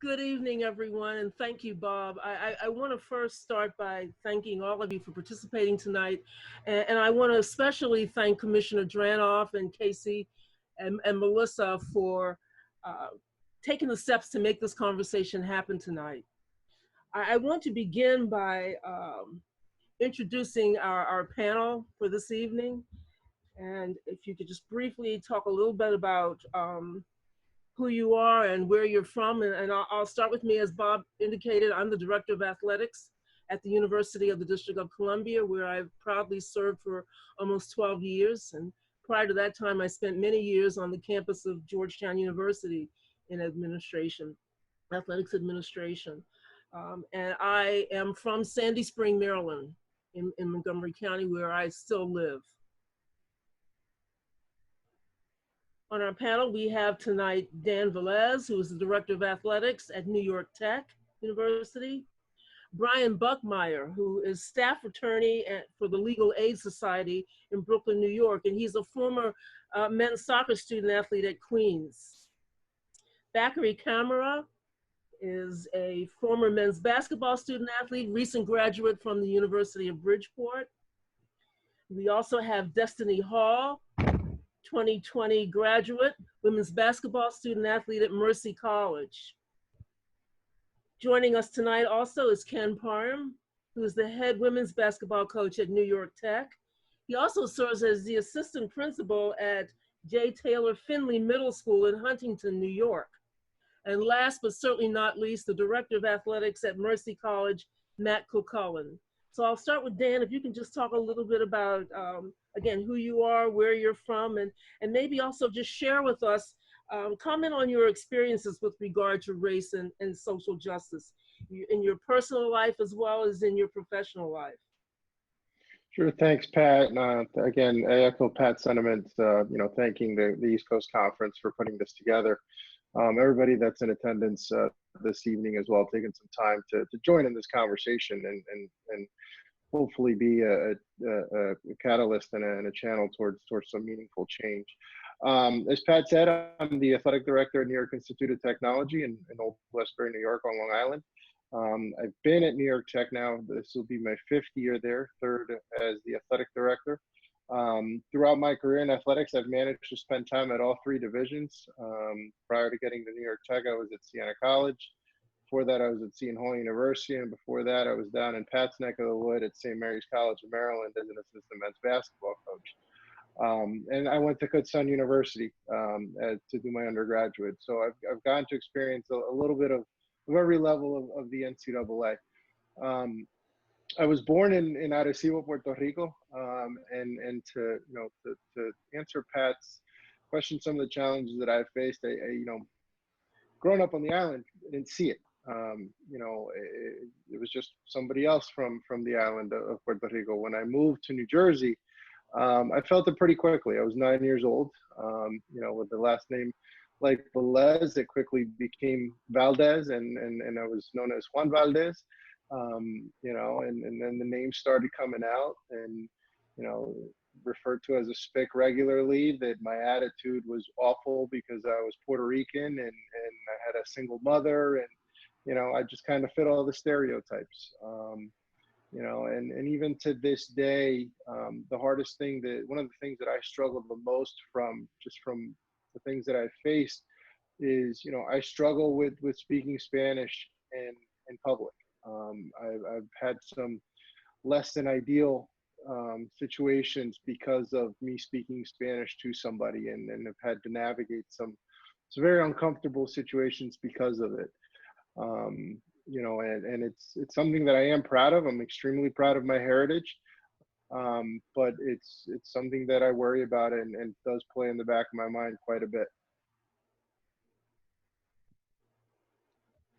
Good evening, everyone, and thank you, Bob. I want to first start by thanking all of you for participating tonight, and I want to especially thank Commissioner Dranoff and Casey and Melissa for uh, taking the steps to make this conversation happen tonight. I want to begin by introducing our panel for this evening, and if you could just briefly talk a little bit about who you are and where you're from. And I'll start with me. As Bob indicated, I'm the Director of Athletics at the University of the District of Columbia, where I've proudly served for almost 12 years. And prior to that time, I spent many years on the campus of Georgetown University in administration, athletics administration. And I am from Sandy Spring, Maryland, in Montgomery County, where I still live. On our panel, we have tonight Dan Velez, who is the Director of Athletics at New York Tech University. Brian Buckmeyer, who is staff attorney for the Legal Aid Society in Brooklyn, New York, and he's a former men's soccer student athlete at Queens. Thackeray Camara is a former men's basketball student athlete, recent graduate from the University of Bridgeport. We also have Destiny Hall, 2020 graduate, women's basketball student athlete at Mercy College. Joining us tonight also is Ken Parham, who is the head women's basketball coach at New York Tech. He also serves as the assistant principal at J. Taylor Finley Middle School in Huntington, New York. And last but certainly not least, the director of athletics at Mercy College, Matt Culcullen. So I'll start with Dan, if you can just talk a little bit about, again, who you are, where you're from, and maybe also just share with us, comment on your experiences with regard to race and social justice in your personal life as well as in your professional life. Sure, thanks, Pat. Again, I echo Pat's sentiments, thanking the East Coast Conference for putting this together. Everybody that's in attendance this evening as well, taking some time to join in this conversation and hopefully be a catalyst and a channel towards some meaningful change. As Pat said, I'm the athletic director at New York Institute of Technology in Old Westbury, New York on Long Island. I've been at New York Tech now. This will be my 5th year there, 3rd as the athletic director. Throughout my career in athletics, I've managed to spend time at all 3 divisions. Prior to getting to New York Tech, I was at Siena College. Before that, I was at Seton Hall University. And before that, I was down in Pat's neck of the wood at St. Mary's College of Maryland as an assistant men's basketball coach. And I went to Kutztown University to do my undergraduate. So I've gotten to experience a little bit of every level of the NCAA. I was born in Arecibo, Puerto Rico, and to answer Pat's question, some of the challenges that I faced, growing up on the island, I didn't see it. It was just somebody else from the island of Puerto Rico. When I moved to New Jersey, I felt it pretty quickly. I was 9 years old, with the last name like Velez, it quickly became Valdez, and I was known as Juan Valdez. And then the name started coming out, and referred to as a spick regularly. That my attitude was awful because I was Puerto Rican and I had a single mother, and I just kind of fit all the stereotypes. And even to this day, the hardest thing, one of the things that I struggled the most from the things that I faced is, I struggle with speaking Spanish in public. I've had some less than ideal situations because of me speaking Spanish to somebody, and have had to navigate some very uncomfortable situations because of it. And it's something that I am proud of. I'm extremely proud of my heritage. But it's something that I worry about and does play in the back of my mind quite a bit.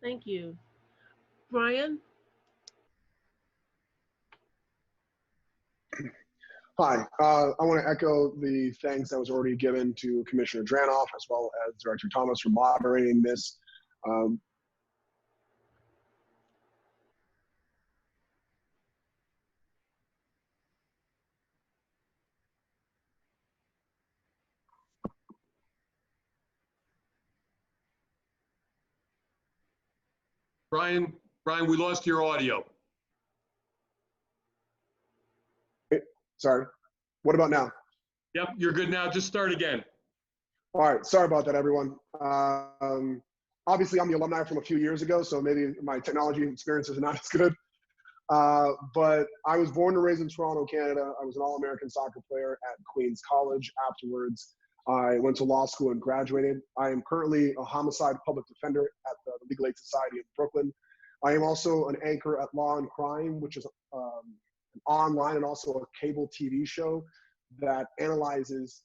Thank you. Brian? Hi, I want to echo the thanks that was already given to Commissioner Dranoff as well as Director Thomas for moderating this. Brian, we lost your audio. Sorry. What about now? Yep, you're good now. Just start again. All right. Sorry about that, everyone. Obviously, I'm the alumni from a few years ago, so maybe my technology experiences are not as good. But I was born and raised in Toronto, Canada. I was an All-American soccer player at Queen's College. Afterwards, I went to law school and graduated. I am currently a homicide public defender at the Legal Aid Society in Brooklyn. I am also an anchor at Law and Crime, which is an online and also a cable TV show that analyzes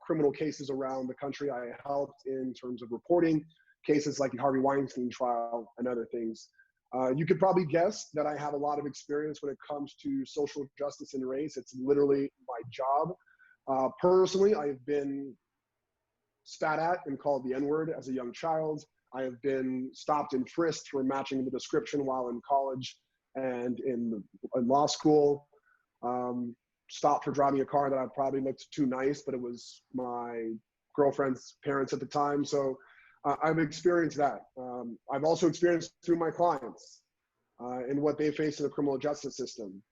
criminal cases around the country. I helped in terms of reporting cases like the Harvey Weinstein trial and other things. You could probably guess that I have a lot of experience when it comes to social justice and race. It's literally my job. Personally, I've been spat at and called the N-word as a young child. I have been stopped and frisked for matching the description while in college and in law school. Stopped for driving a car that I probably looked too nice, but it was my girlfriend's parents at the time. So I've experienced that. I've also experienced through my clients and what they face in the criminal justice system.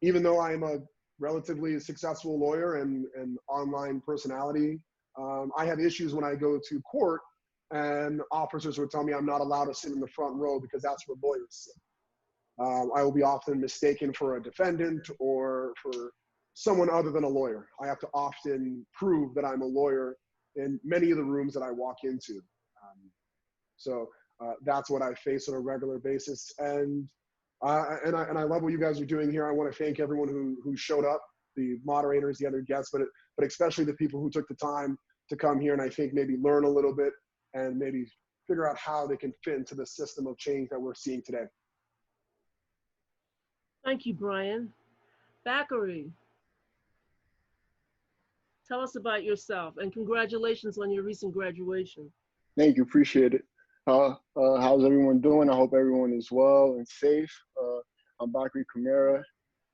Even though I am a relatively successful lawyer and online personality, I have issues when I go to court and officers would tell me I'm not allowed to sit in the front row because that's where lawyers sit. I will be often mistaken for a defendant or for someone other than a lawyer. I have to often prove that I'm a lawyer in many of the rooms that I walk into. So that's what I face on a regular basis. And I love what you guys are doing here. I want to thank everyone who showed up, the moderators, the other guests, but especially the people who took the time to come here and I think maybe learn a little bit and maybe figure out how they can fit into the system of change that we're seeing today. Thank you, Brian. Thackeray, tell us about yourself and congratulations on your recent graduation. Thank you, appreciate it. How's everyone doing? I hope everyone is well and safe. I'm Bakri Kamara.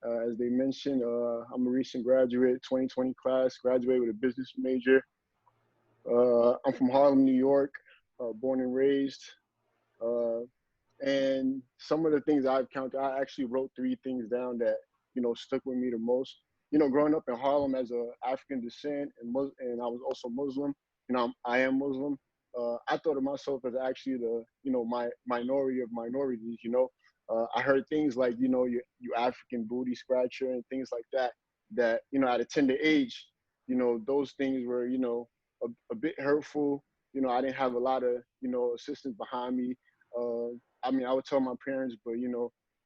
As they mentioned, I'm a recent graduate, 2020 class, graduated with a business major. I'm from Harlem, New York, born and raised. And some of the things I've counted, I actually wrote 3 things down that, stuck with me the most. Growing up in Harlem as a African descent and I was also Muslim, I am Muslim. I thought of myself as actually the, my minority of minorities, I heard things like, you African booty scratcher and things like that, at a tender age, those things were, a bit hurtful. I didn't have a lot of, assistance behind me. I would tell my parents, but,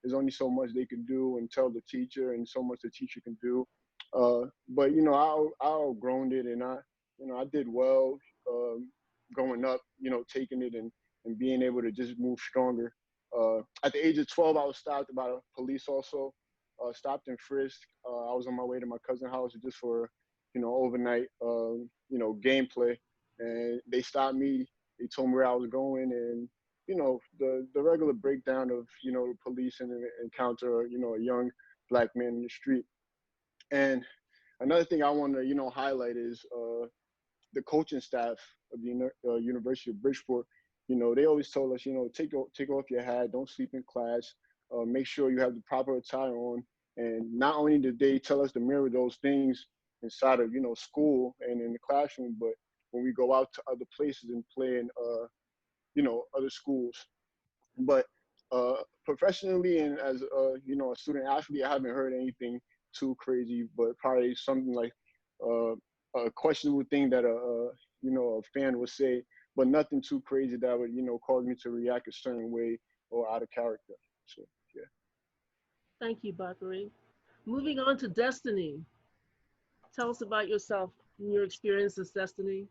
there's only so much they can do and tell the teacher and so much the teacher can do. But, I outgrown it and I did well growing up, taking it and being able to just move stronger. At the age of 12, I was stopped by the police also, stopped and frisked. I was on my way to my cousin's house just for, overnight, gameplay. And they stopped me. They told me where I was going and, the regular breakdown of, the police and encounter, a young Black man in the street. And another thing I want to, highlight is the coaching staff of the University of Bridgeport. They always told us, take off your hat, don't sleep in class, make sure you have the proper attire on. And not only did they tell us to mirror those things inside of, school and in the classroom, but when we go out to other places and play in, other schools. But professionally and as, a student athlete, I haven't heard anything too crazy, but probably something like a questionable thing that a fan would say, but nothing too crazy that would, cause me to react a certain way or out of character. So, yeah. Thank you, Bakri. Moving on to Destiny. Tell us about yourself and your experience as Destiny.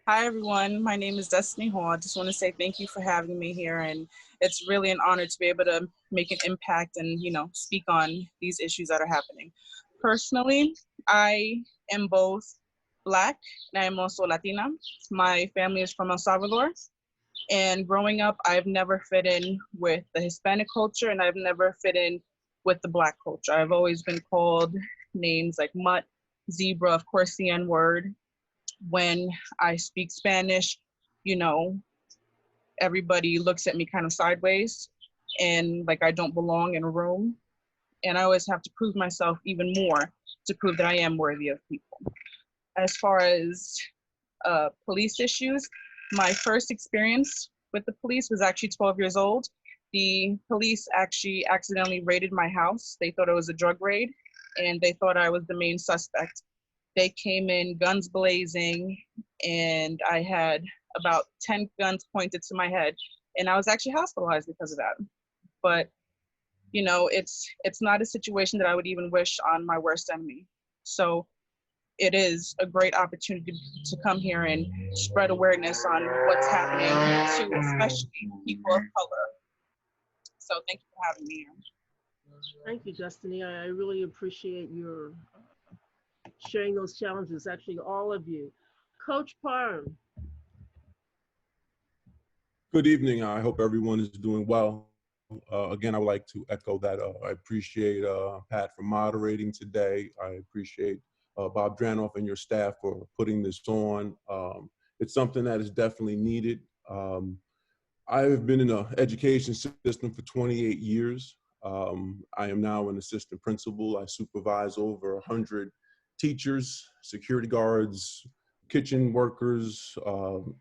Hi, everyone. My name is Destiny Hall. I just want to say thank you for having me here. And it's really an honor to be able to make an impact and, speak on these issues that are happening. Personally, I am both Black and I am also Latina. My family is from El Salvador. And growing up, I've never fit in with the Hispanic culture and I've never fit in with the Black culture. I've always been called names like mutt, zebra, of course, the N-word. When I speak Spanish, everybody looks at me kind of sideways and like I don't belong in a room. And I always have to prove myself even more to prove that I am worthy of people. As far as police issues, my first experience with the police was actually 12 years old. The police actually accidentally raided my house. They thought it was a drug raid, and they thought I was the main suspect. They came in guns blazing, and I had about 10 guns pointed to my head, and I was actually hospitalized because of that. But you know, it's not a situation that I would even wish on my worst enemy. So it is a great opportunity to come here and spread awareness on what's happening to especially people of color. So thank you for having me here. Thank you, Destiny. I really appreciate your sharing those challenges, actually all of you. Coach Parham. Good evening. I hope everyone is doing well. Again, I would like to echo that. I appreciate Pat for moderating today. I appreciate Bob Dranoff and your staff for putting this on. It's something that is definitely needed. I have been in the education system for 28 years. I am now an assistant principal. I supervise over 100 teachers, security guards, kitchen workers,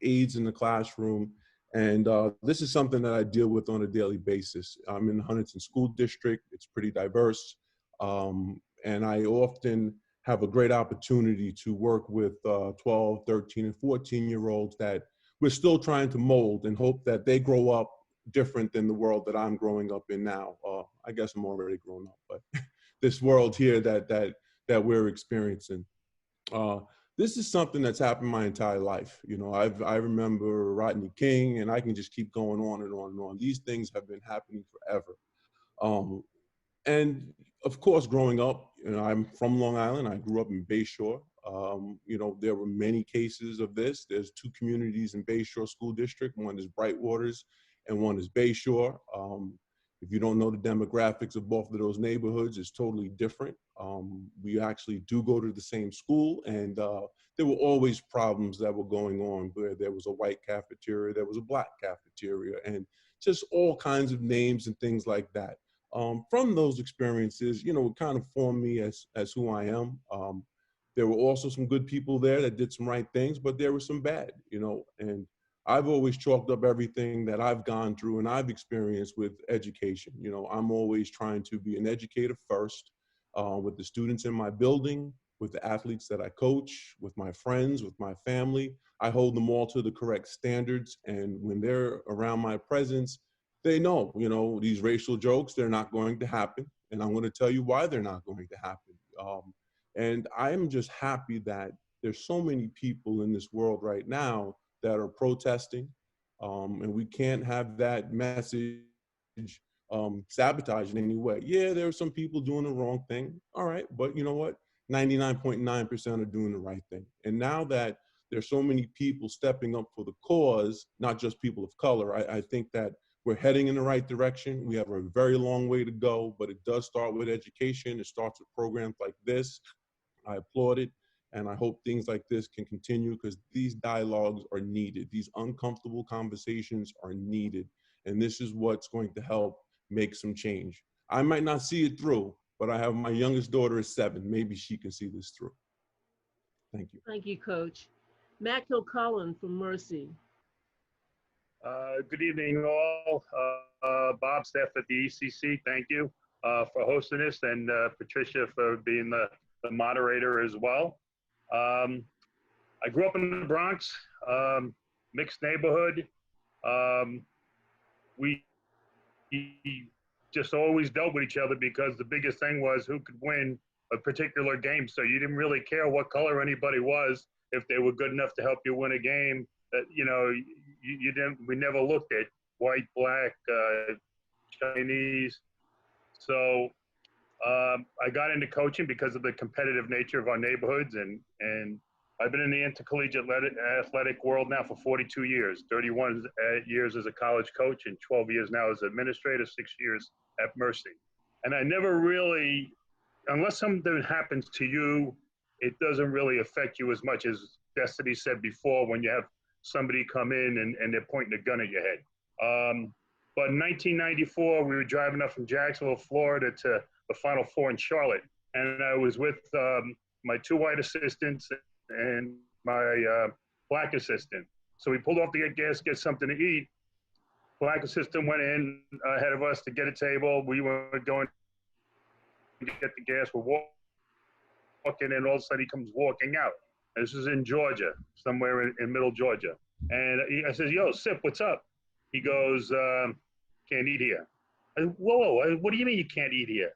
aides in the classroom. And this is something that I deal with on a daily basis. I'm in the Huntington School District. It's pretty diverse. And I often have a great opportunity to work with 12, 13, and 14-year-olds that we're still trying to mold and hope that they grow up different than the world that I'm growing up in now. I guess I'm already grown up, but this world here that we're experiencing. This is something that's happened my entire life. You know, I remember Rodney King, and I can just keep going on and on and on. These things have been happening forever. And of course, growing up, you know, I'm from Long Island. I grew up in Bayshore. You know, there were many cases of this. There's two communities in Bayshore School District. One is Brightwaters and one is Bayshore. If you don't know the demographics of both of those neighborhoods, it's totally different. We actually do go to the same school, and there were always problems that were going on where there was a white cafeteria, there was a black cafeteria, and just all kinds of names and things like that. From those experiences, you know, it kind of formed me as who I am. There were also some good people there that did some right things, but there were some bad, you know, and I've always chalked up everything that I've gone through and I've experienced with education. You know, I'm always trying to be an educator first, with the students in my building, with the athletes that I coach, with my friends, with my family. I hold them all to the correct standards. And when they're around my presence, they know, you know, these racial jokes, they're not going to happen. And I'm going to tell you why they're not going to happen. And I am just happy that there's so many people in this world right now that are protesting, and we can't have that message sabotaged in any way. Yeah, there are some people doing the wrong thing. All right, but you know what? 99.9% are doing the right thing. And now that there's so many people stepping up for the cause, not just people of color, I think that we're heading in the right direction. We have a very long way to go, but it does start with education. It starts with programs like this. I applaud it. And I hope things like this can continue because these dialogues are needed. These uncomfortable conversations are needed. And this is what's going to help make some change. I might not see it through, but I have my youngest daughter is 7. Maybe she can see this through. Thank you. Thank you, Coach. Matt Kilcullen from Mercy. Good evening, all. Bob, staff at the ECC, thank you for hosting this, and Patricia for being the moderator as well. I grew up in the Bronx, mixed neighborhood. We just always dealt with each other because the biggest thing was who could win a particular game. So you didn't really care what color anybody was. If they were good enough to help you win a game, you know, you didn't. We never looked at white, black, Chinese. So I got into coaching because of the competitive nature of our neighborhoods, and I've been in the intercollegiate athletic world now for 42 years, 31 years as a college coach and 12 years now as administrator, 6 years at Mercy. And I never really, unless something happens to you, it doesn't really affect you as much as Destiny said before when you have somebody come in and they're pointing a gun at your head. But in 1994, we were driving up from Jacksonville, Florida to the Final Four in Charlotte. And I was with my 2 white assistants and my black assistant. So we pulled off to get gas, get something to eat. Black assistant went in ahead of us to get a table. We were going to get the gas. We're walking in, all of a sudden he comes walking out. This is in Georgia, somewhere in middle Georgia. And I said, yo, Sip, what's up? He goes, can't eat here. I said, whoa, what do you mean you can't eat here?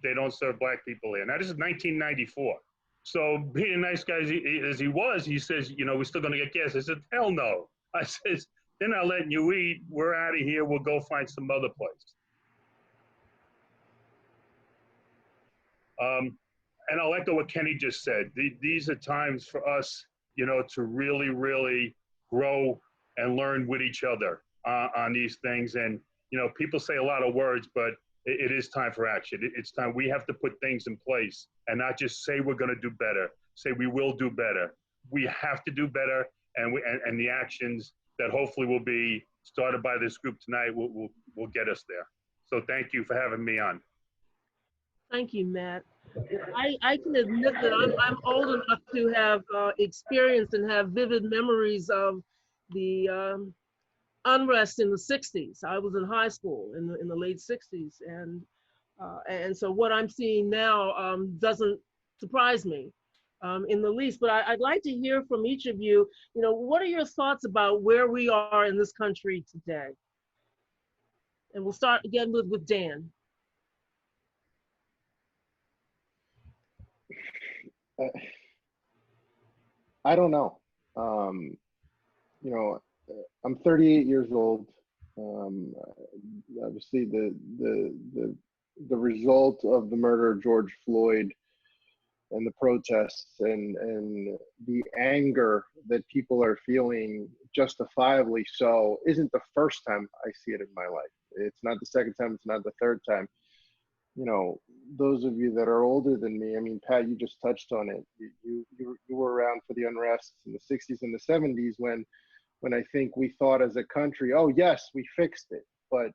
They don't serve black people here. Now, this is 1994. So being a nice guy as he was, he says, you know, we're still going to get gas. I said, hell no. I says, they're not letting you eat. We're out of here. We'll go find some other place. And I'll echo what Kenny just said. These are times for us, you know, to really, really grow and learn with each other on these things. And, you know, people say a lot of words, but it is time for action. It's time. We have to put things in place and not just say we're going to do better, say we will do better. We have to do better, and the actions that hopefully will be started by this group tonight will get us there. So thank you for having me on. Thank you, Matt. I can admit that I'm old enough to have experienced and have vivid memories of the unrest in the 60s. I was in high school in the late 60s. And so what I'm seeing now doesn't surprise me in the least, but I'd like to hear from each of you, you know, what are your thoughts about where we are in this country today? And we'll start again with Dan. I don't know. You know, I'm 38 years old. Obviously, the result of the murder of George Floyd and the protests and the anger that people are feeling, justifiably so, isn't the first time I see it in my life. It's not the second time. It's not the third time. You know, those of you that are older than me, I mean, Pat, you just touched on it. You were around for the unrest in the 60s and the 70s when I think we thought as a country, oh yes, we fixed it, but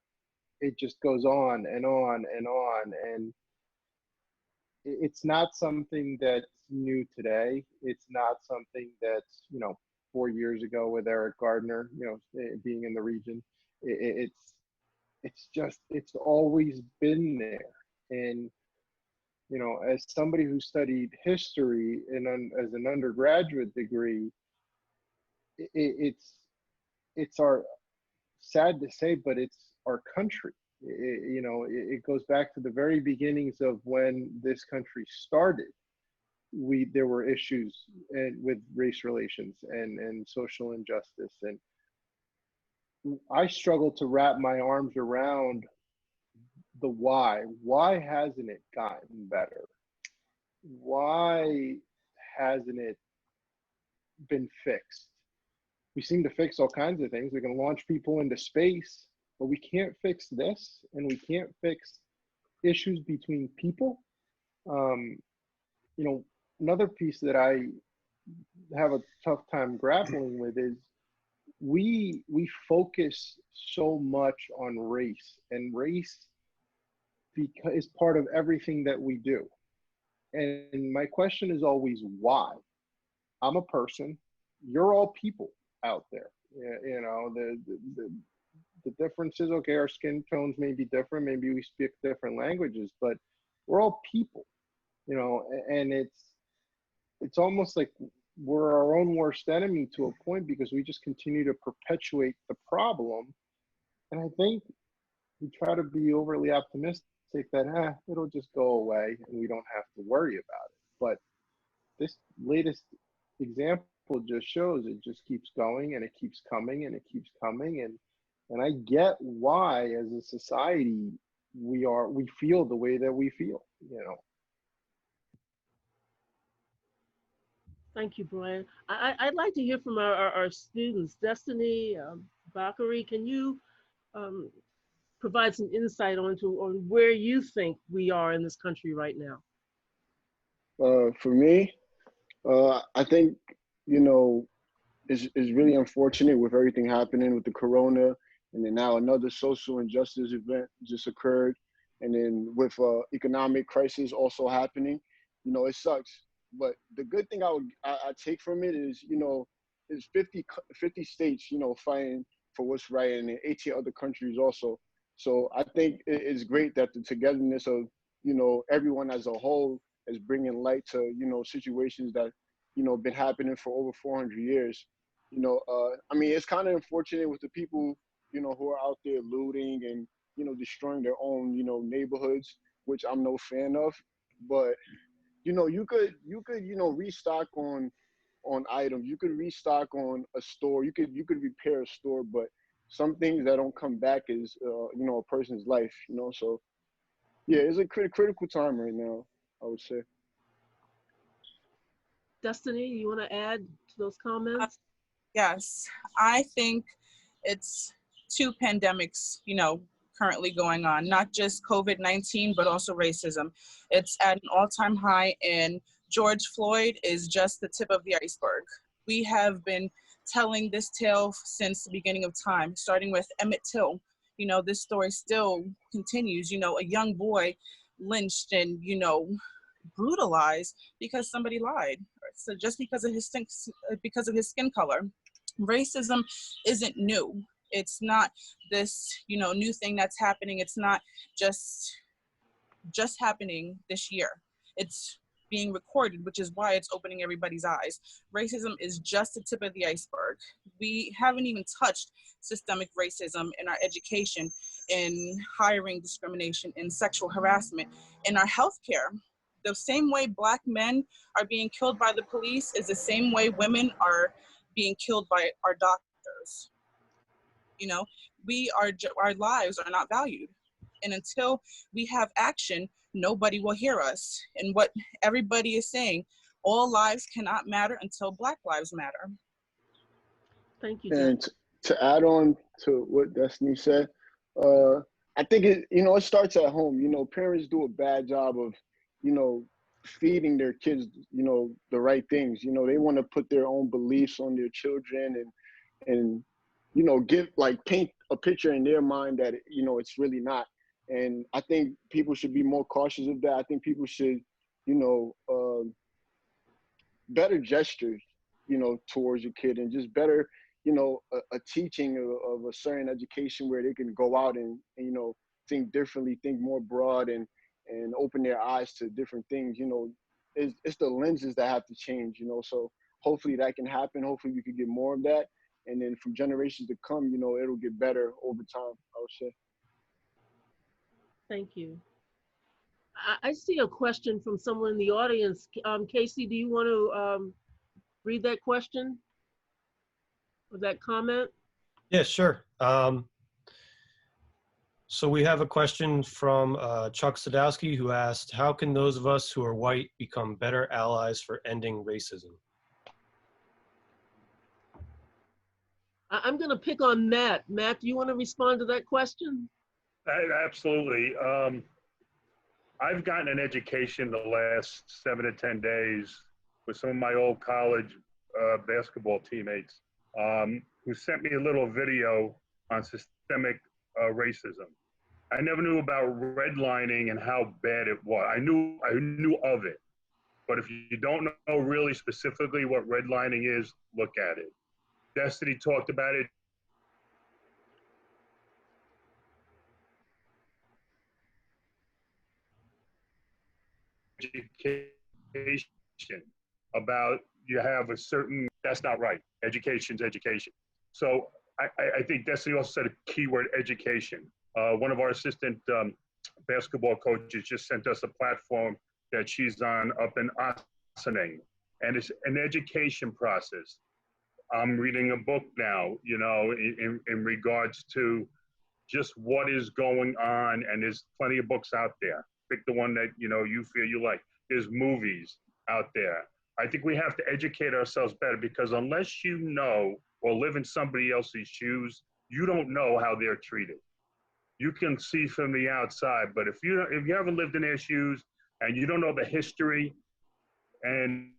it just goes on and on and on. And it's not something that's new today. It's not something that's, you know, 4 years ago with Eric Gardner, you know, being in the region. It's always been there. And, you know, as somebody who studied history and as an undergraduate degree, it's our, sad to say, but it's our country. You know, it goes back to the very beginnings of when this country started. There were issues with race relations and social injustice, and I struggle to wrap my arms around the why. Why hasn't it gotten better? Why hasn't it been fixed? We seem to fix all kinds of things. We can launch people into space, but we can't fix this, and we can't fix issues between people. You know, another piece that I have a tough time grappling with is we focus so much on race, and race is part of everything that we do. And my question is always why? I'm a person, you're all people out there. You know, the difference is, okay, our skin tones may be different, maybe we speak different languages, but we're all people, you know, and it's almost like we're our own worst enemy to a point, because we just continue to perpetuate the problem. And I think we try to be overly optimistic that it'll just go away and we don't have to worry about it. But this latest example just shows it just keeps going, and it keeps coming, and it keeps coming. And I get why, as a society, we feel the way that we feel, you know. Thank you, Brian. I'd like to hear from our students. Destiny, Bakary, can you provide some insight on where you think we are in this country right now? For me, I think, you know, it's really unfortunate with everything happening with the corona And then now another social injustice event just occurred. And then with economic crisis also happening, you know, it sucks. But the good thing I take from it is, you know, it's 50 states, you know, fighting for what's right, and then 18 other countries also. So I think it's great that the togetherness of, you know, everyone as a whole is bringing light to, you know, situations that, you know, been happening for over 400 years. You know, I mean, it's kind of unfortunate with the people, you know, who are out there looting and, you know, destroying their own, you know, neighborhoods, which I'm no fan of. But, you know, you could, you know, restock on items. You could restock on a store. You could repair a store, but some things that don't come back is, you know, a person's life, you know. So yeah, it's a critical time right now, I would say. Destiny, you want to add to those comments? Yes, I think it's two pandemics, you know, currently going on, not just COVID-19, but also racism. It's at an all-time high, and George Floyd is just the tip of the iceberg. We have been telling this tale since the beginning of time, starting with Emmett Till. You know, this story still continues, you know, a young boy lynched and, you know, brutalized because somebody lied. So just because of his skin color. Racism isn't new. It's not this, you know, new thing that's happening. It's not just happening this year. It's being recorded, which is why it's opening everybody's eyes. Racism is just the tip of the iceberg. We haven't even touched systemic racism in our education, in hiring discrimination, in sexual harassment, in our healthcare. The same way Black men are being killed by the police is the same way women are being killed by our doctors. You know, our lives are not valued. And until we have action, nobody will hear us. And what everybody is saying, all lives cannot matter until Black lives matter. Thank you. And to add on to what Destiny said, I think it starts at home. You know, parents do a bad job of, you know, feeding their kids, you know, the right things. You know, they want to put their own beliefs on their children and you know, paint a picture in their mind that, you know, it's really not. And I think people should be more cautious of that. I think people should, you know, better gestures, you know, towards your kid, and just better, you know, a teaching of a certain education where they can go out and you know, think differently, think more broad, and open their eyes to different things. You know, it's the lenses that have to change, you know. So hopefully that can happen. Hopefully we could get more of that. And then from generations to come, you know, it'll get better over time, I would say. Thank you. I see a question from someone in the audience. Casey, do you want to read that question or that comment? Yeah, sure. So we have a question from Chuck Sadowski, who asked, how can those of us who are white become better allies for ending racism? I'm going to pick on Matt. Matt, do you want to respond to that question? Absolutely. I've gotten an education the last 7 to 10 days with some of my old college basketball teammates who sent me a little video on systemic racism. I never knew about redlining and how bad it was. I knew of it, but if you don't know really specifically what redlining is, look at it. Destiny talked about it. Education about you have a certain, that's not right. Education's education. So I think Destiny also said a keyword, education. One of our assistant basketball coaches just sent us a platform that she's on up in Ossining, and it's an education process. I'm reading a book now, you know, in regards to just what is going on, and there's plenty of books out there. Pick the one that, you know, you feel you like. There's movies out there. I think we have to educate ourselves better, because unless you know or live in somebody else's shoes, you don't know how they're treated. You can see from the outside, but if you haven't lived in their shoes and you don't know the history, and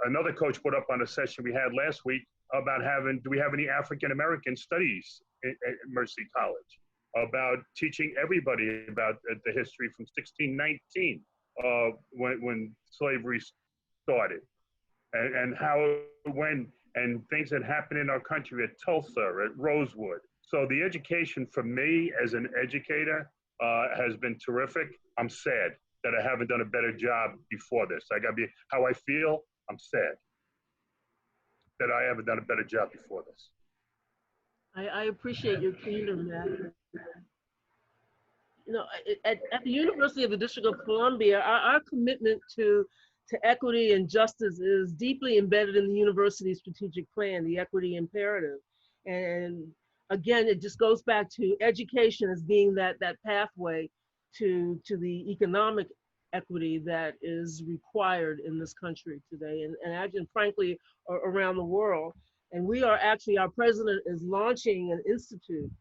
another coach put up on a session we had last week, about do we have any African American studies at Mercy College? About teaching everybody about the history from 1619, when slavery started, and how it went, and things that happened in our country at Tulsa, at Rosewood. So the education for me as an educator has been terrific. I'm sad that I haven't done a better job before this. I gotta be, how I feel, I'm sad that I haven't done a better job before this. I appreciate your candor, Matt. You know, at the University of the District of Columbia, our commitment to equity and justice is deeply embedded in the university's strategic plan, the equity imperative. And again, it just goes back to education as being that pathway to the economic equity that is required in this country today, and frankly, around the world. And we are actually, our president is launching an institute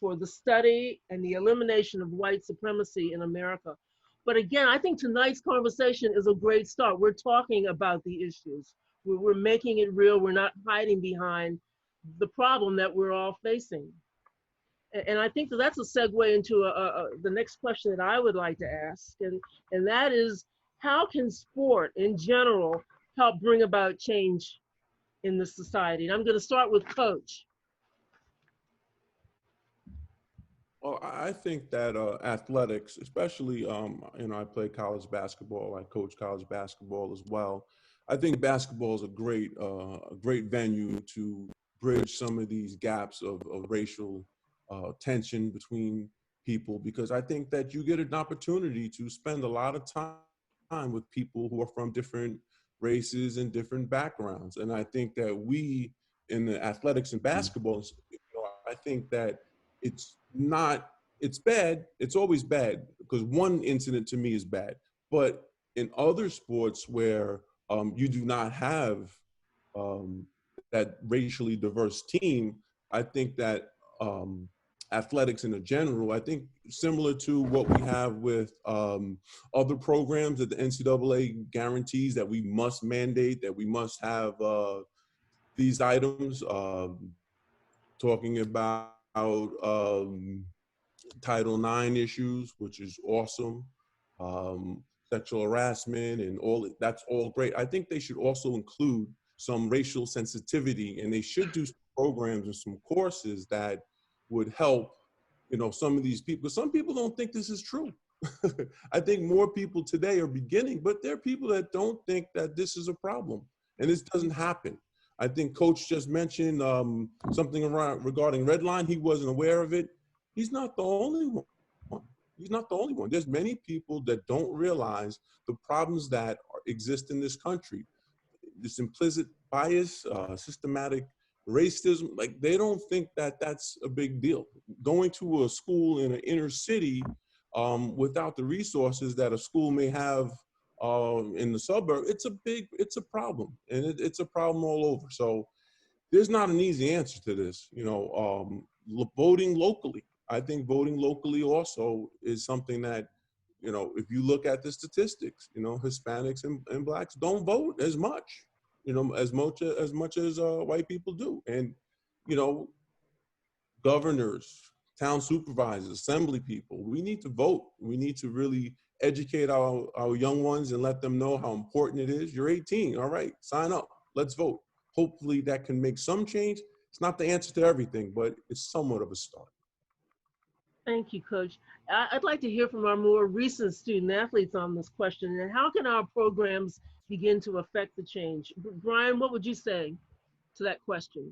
for the study and the elimination of white supremacy in America. But again, I think tonight's conversation is a great start. We're talking about the issues. We're making it real. We're not hiding behind the problem that we're all facing. And I think that's a segue into the next question that I would like to ask. And that is, how can sport in general help bring about change in the society? And I'm going to start with Coach. Well, I think that athletics, especially, you know, I play college basketball. I coach college basketball as well. I think basketball is a great venue to bridge some of these gaps of racial tension between people, because I think that you get an opportunity to spend a lot of time with people who are from different races and different backgrounds. And I think that we, in the athletics and basketball, you know, I think that it's bad. It's always bad, because one incident to me is bad. But in other sports where you do not have that racially diverse team, I think that athletics in general, I think similar to what we have with other programs that the NCAA guarantees that we must mandate, that we must have these items, talking about Title IX issues, which is awesome, sexual harassment and all, that's all great. I think they should also include some racial sensitivity, and they should do some programs and some courses that would help, you know, some of these people. Some people don't think this is true. I think more people today are beginning, but there are people that don't think that this is a problem, and this doesn't happen. I think Coach just mentioned something regarding Redline. He wasn't aware of it. He's not the only one. He's not the only one. There's many people that don't realize the problems that exist in this country. This implicit bias, systematic racism, like they don't think that that's a big deal. Going to a school in an inner city without the resources that a school may have in the suburb, it's a problem, and it's a problem all over. So there's not an easy answer to this. You know, voting locally. I think voting locally also is something that, you know, if you look at the statistics, you know, Hispanics and Blacks don't vote as much, you know, as much as white people do. And, you know, governors, town supervisors, assembly people, we need to vote. We need to really educate our young ones and let them know how important it is. You're 18, all right, sign up, let's vote. Hopefully that can make some change. It's not the answer to everything, but it's somewhat of a start. Thank you, Coach. I'd like to hear from our more recent student athletes on this question. And how can our programs begin to affect the change? Brian, what would you say to that question?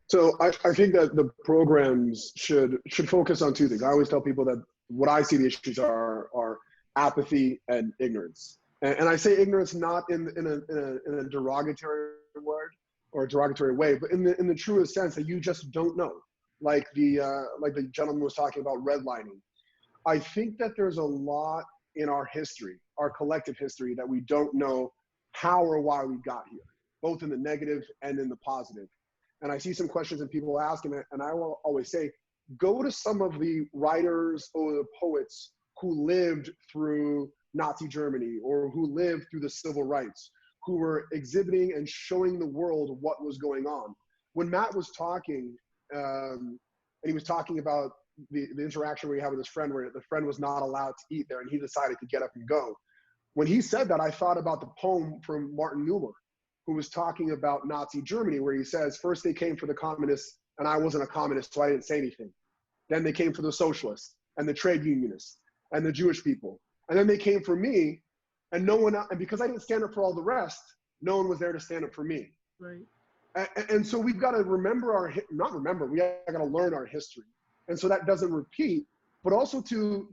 So I think that the programs should focus on two things. I always tell people that what I see the issues are apathy and ignorance. And I say ignorance not in a derogatory word or a derogatory way, but in the truest sense that you just don't know. Like the gentleman was talking about redlining. I think that there's a lot in our history, our collective history, that we don't know how or why we got here, both in the negative and in the positive. And I see some questions and people asking it, and I will always say, go to some of the writers or the poets who lived through Nazi Germany or who lived through the civil rights, who were exhibiting and showing the world what was going on. When Matt was talking, and he was talking about the interaction we had with his friend, where the friend was not allowed to eat there and he decided to get up and go. When he said that, I thought about the poem from Martin Nuller, who was talking about Nazi Germany, where he says, first they came for the communists and I wasn't a communist, so I didn't say anything. Then they came for the socialists and the trade unionists and the Jewish people. And then they came for me, and no one, and because I didn't stand up for all the rest, no one was there to stand up for me. Right. And so we've got to remember we got to learn our history. And so that doesn't repeat, but also to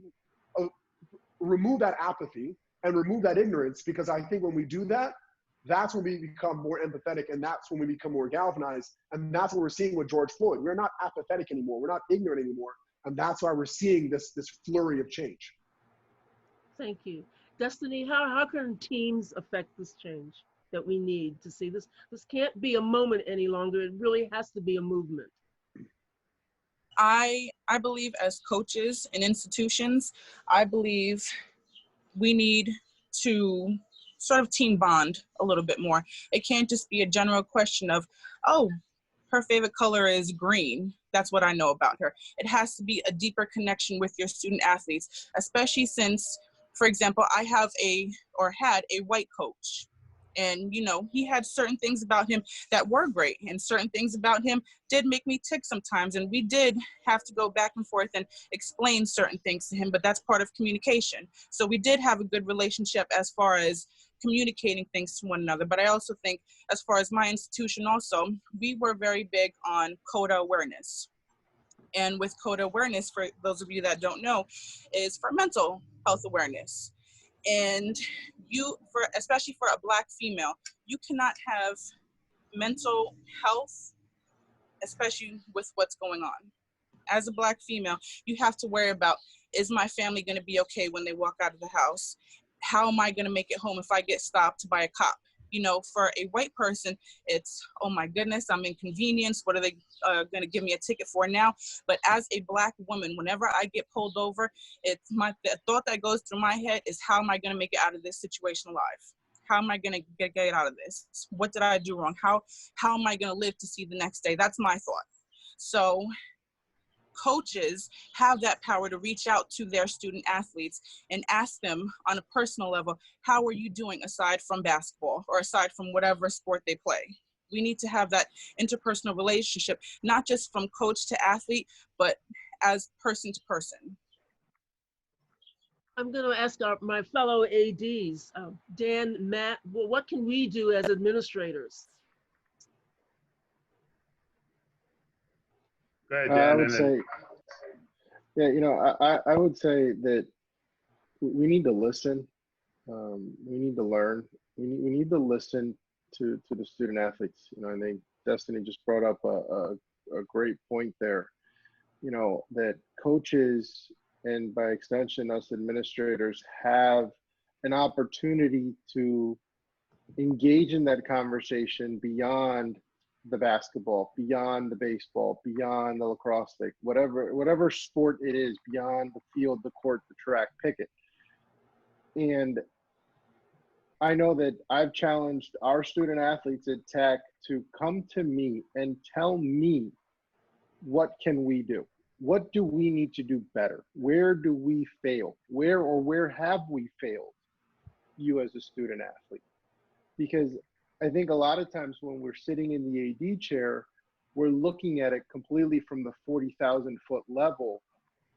remove that apathy and remove that ignorance, because I think when we do that, that's when we become more empathetic, and that's when we become more galvanized. And that's what we're seeing with George Floyd. We're not apathetic anymore. We're not ignorant anymore. And that's why we're seeing this flurry of change. Thank you. Destiny, how can teams affect this change that we need to see? This can't be a moment any longer. It really has to be a movement. I believe as coaches and institutions, I believe we need to sort of team bond a little bit more. It can't just be a general question of, oh, her favorite color is green. That's what I know about her. It has to be a deeper connection with your student athletes, especially since, for example, I had a white coach. And, you know, he had certain things about him that were great, and certain things about him did make me tick sometimes. And we did have to go back and forth and explain certain things to him, but that's part of communication. So we did have a good relationship as far as communicating things to one another. But I also think, as far as my institution also, we were very big on CODA awareness. And with CODA awareness, for those of you that don't know, is for mental health awareness. And especially for a Black female, you cannot have mental health, especially with what's going on. As a Black female, you have to worry about, is my family going to be okay when they walk out of the house? How am I going to make it home if I get stopped by a cop? You know, for a white person, it's, oh my goodness, I'm inconvenienced. What are they going to give me a ticket for now? But as a Black woman, whenever I get pulled over, the thought that goes through my head is, how am I going to make it out of this situation alive? How am I going to get out of this? What did I do wrong? How am I going to live to see the next day? That's my thought. So coaches have that power to reach out to their student athletes and ask them on a personal level, how are you doing aside from basketball or aside from whatever sport they play? We need to have that interpersonal relationship, not just from coach to athlete, but as person to person. I'm going to ask my fellow ADs, Dan, Matt, what can we do as administrators? Go ahead, Dan. I would say, yeah, you know, I would say that we need to listen. We need to learn. We need to listen to the student athletes. You know, I think Destiny just brought up a great point there. You know, that coaches and by extension us administrators have an opportunity to engage in that conversation beyond the basketball, beyond the baseball, beyond the lacrosse stick, whatever sport it is, beyond the field, the court, the track, pick it. And I know that I've challenged our student athletes at Tech to come to me and tell me, what can we do? What do we need to do better? Where do we fail? Where have we failed, you as a student athlete? Because I think a lot of times when we're sitting in the AD chair, we're looking at it completely from the 40,000 foot level,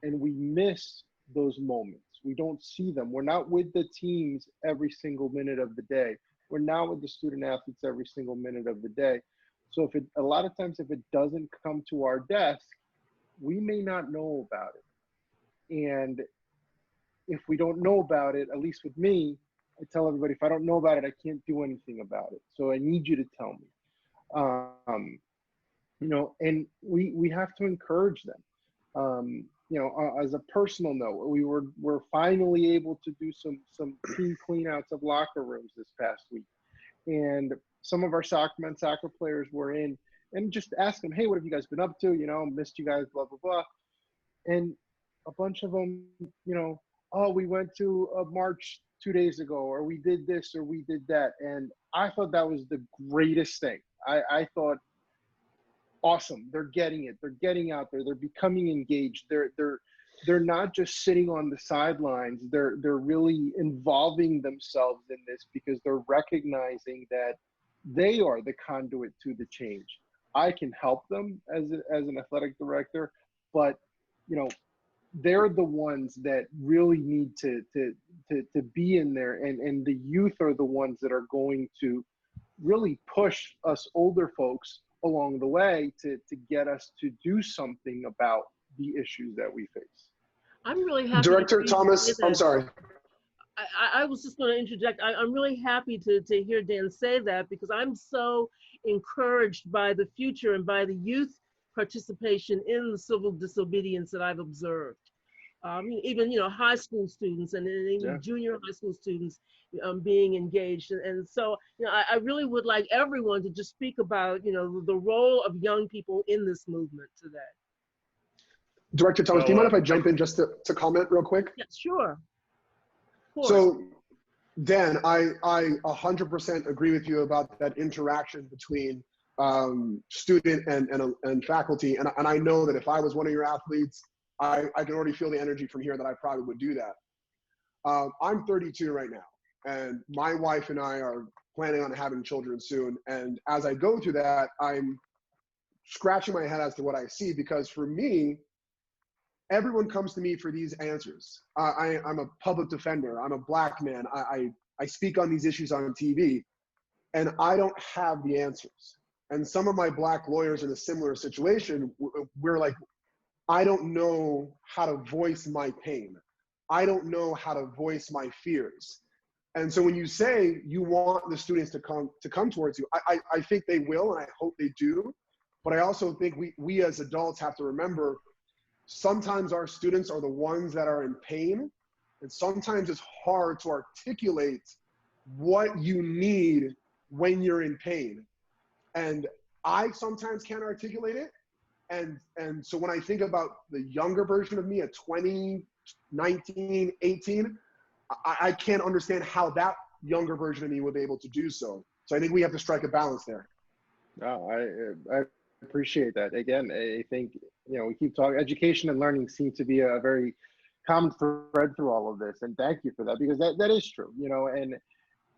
and we miss those moments. We don't see them. We're not with the teams every single minute of the day. We're not with the student athletes every single minute of the day. So a lot of times if it doesn't come to our desk, we may not know about it. And if we don't know about it, at least with me, I tell everybody, if I don't know about it, I can't do anything about it. So I need you to tell me. You know, and we have to encourage them. You know, as a personal note, we're finally able to do some team cleanouts of locker rooms this past week, and some of our men's soccer players were in, and just ask them, hey, what have you guys been up to? You know, missed you guys, blah blah blah, and a bunch of them, you know, oh, we went to a march 2 days ago, or we did this, or we did that. And I thought that was the greatest thing. I thought, awesome, they're getting it. They're getting out there. They're becoming engaged. They're not just sitting on the sidelines. They're really involving themselves in this because they're recognizing that they are the conduit to the change. I can help them as an athletic director, but they're the ones that really need to be in there, and the youth are the ones that are going to really push us older folks along the way to get us to do something about the issues that we face. I'm really happy. Director Thomas, I'm sorry. I was just going to interject. I'm really happy to hear Dan say that, because I'm so encouraged by the future and by the youth participation in the civil disobedience that I've observed. Even high school students and even junior high school students being engaged, and so I really would like everyone to just speak about the role of young people in this movement today. Director Thomas, do you mind if I jump in just to comment real quick? Yeah, sure. So, Dan, I 100% agree with you about that interaction between student and faculty, and I know that if I was one of your athletes, I can already feel the energy from here that I probably would do that. I'm 32 right now, and my wife and I are planning on having children soon, and as I go through that, I'm scratching my head as to what I see, because for me, everyone comes to me for these answers. I'm a public defender. I'm a Black man. I speak on these issues on TV, and I don't have the answers. And some of my Black lawyers in a similar situation, we're like, I don't know how to voice my pain. I don't know how to voice my fears. And so when you say you want the students to come towards you, I think they will, and I hope they do. But I also think we as adults have to remember, sometimes our students are the ones that are in pain, and sometimes it's hard to articulate what you need when you're in pain. And I sometimes can't articulate it. And so when I think about the younger version of me at 20, 19, 18, I can't understand how that younger version of me would be able to do so. So I think we have to strike a balance there. No, I appreciate that. Again, I think, we keep talking, education and learning seem to be a very common thread through all of this. And thank you for that, because that is true,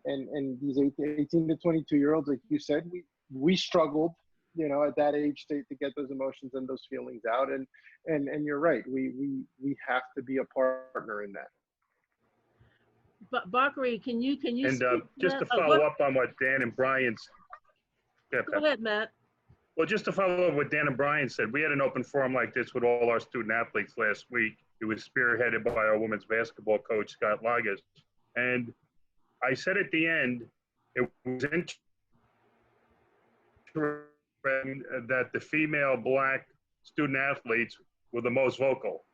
and these 18 to 22-year-olds, like you said, we struggled, at that age to get those emotions and those feelings out. And you're right. We have to be a partner in that. But Bakri, can you And just to follow up on what Dan and Brian's. Go ahead, Matt. Well, just to follow up what Dan and Brian said, we had an open forum like this with all our student athletes last week. It was spearheaded by our women's basketball coach, Scott Lagas. And I said at the end, it was interesting that the female Black student athletes were the most vocal,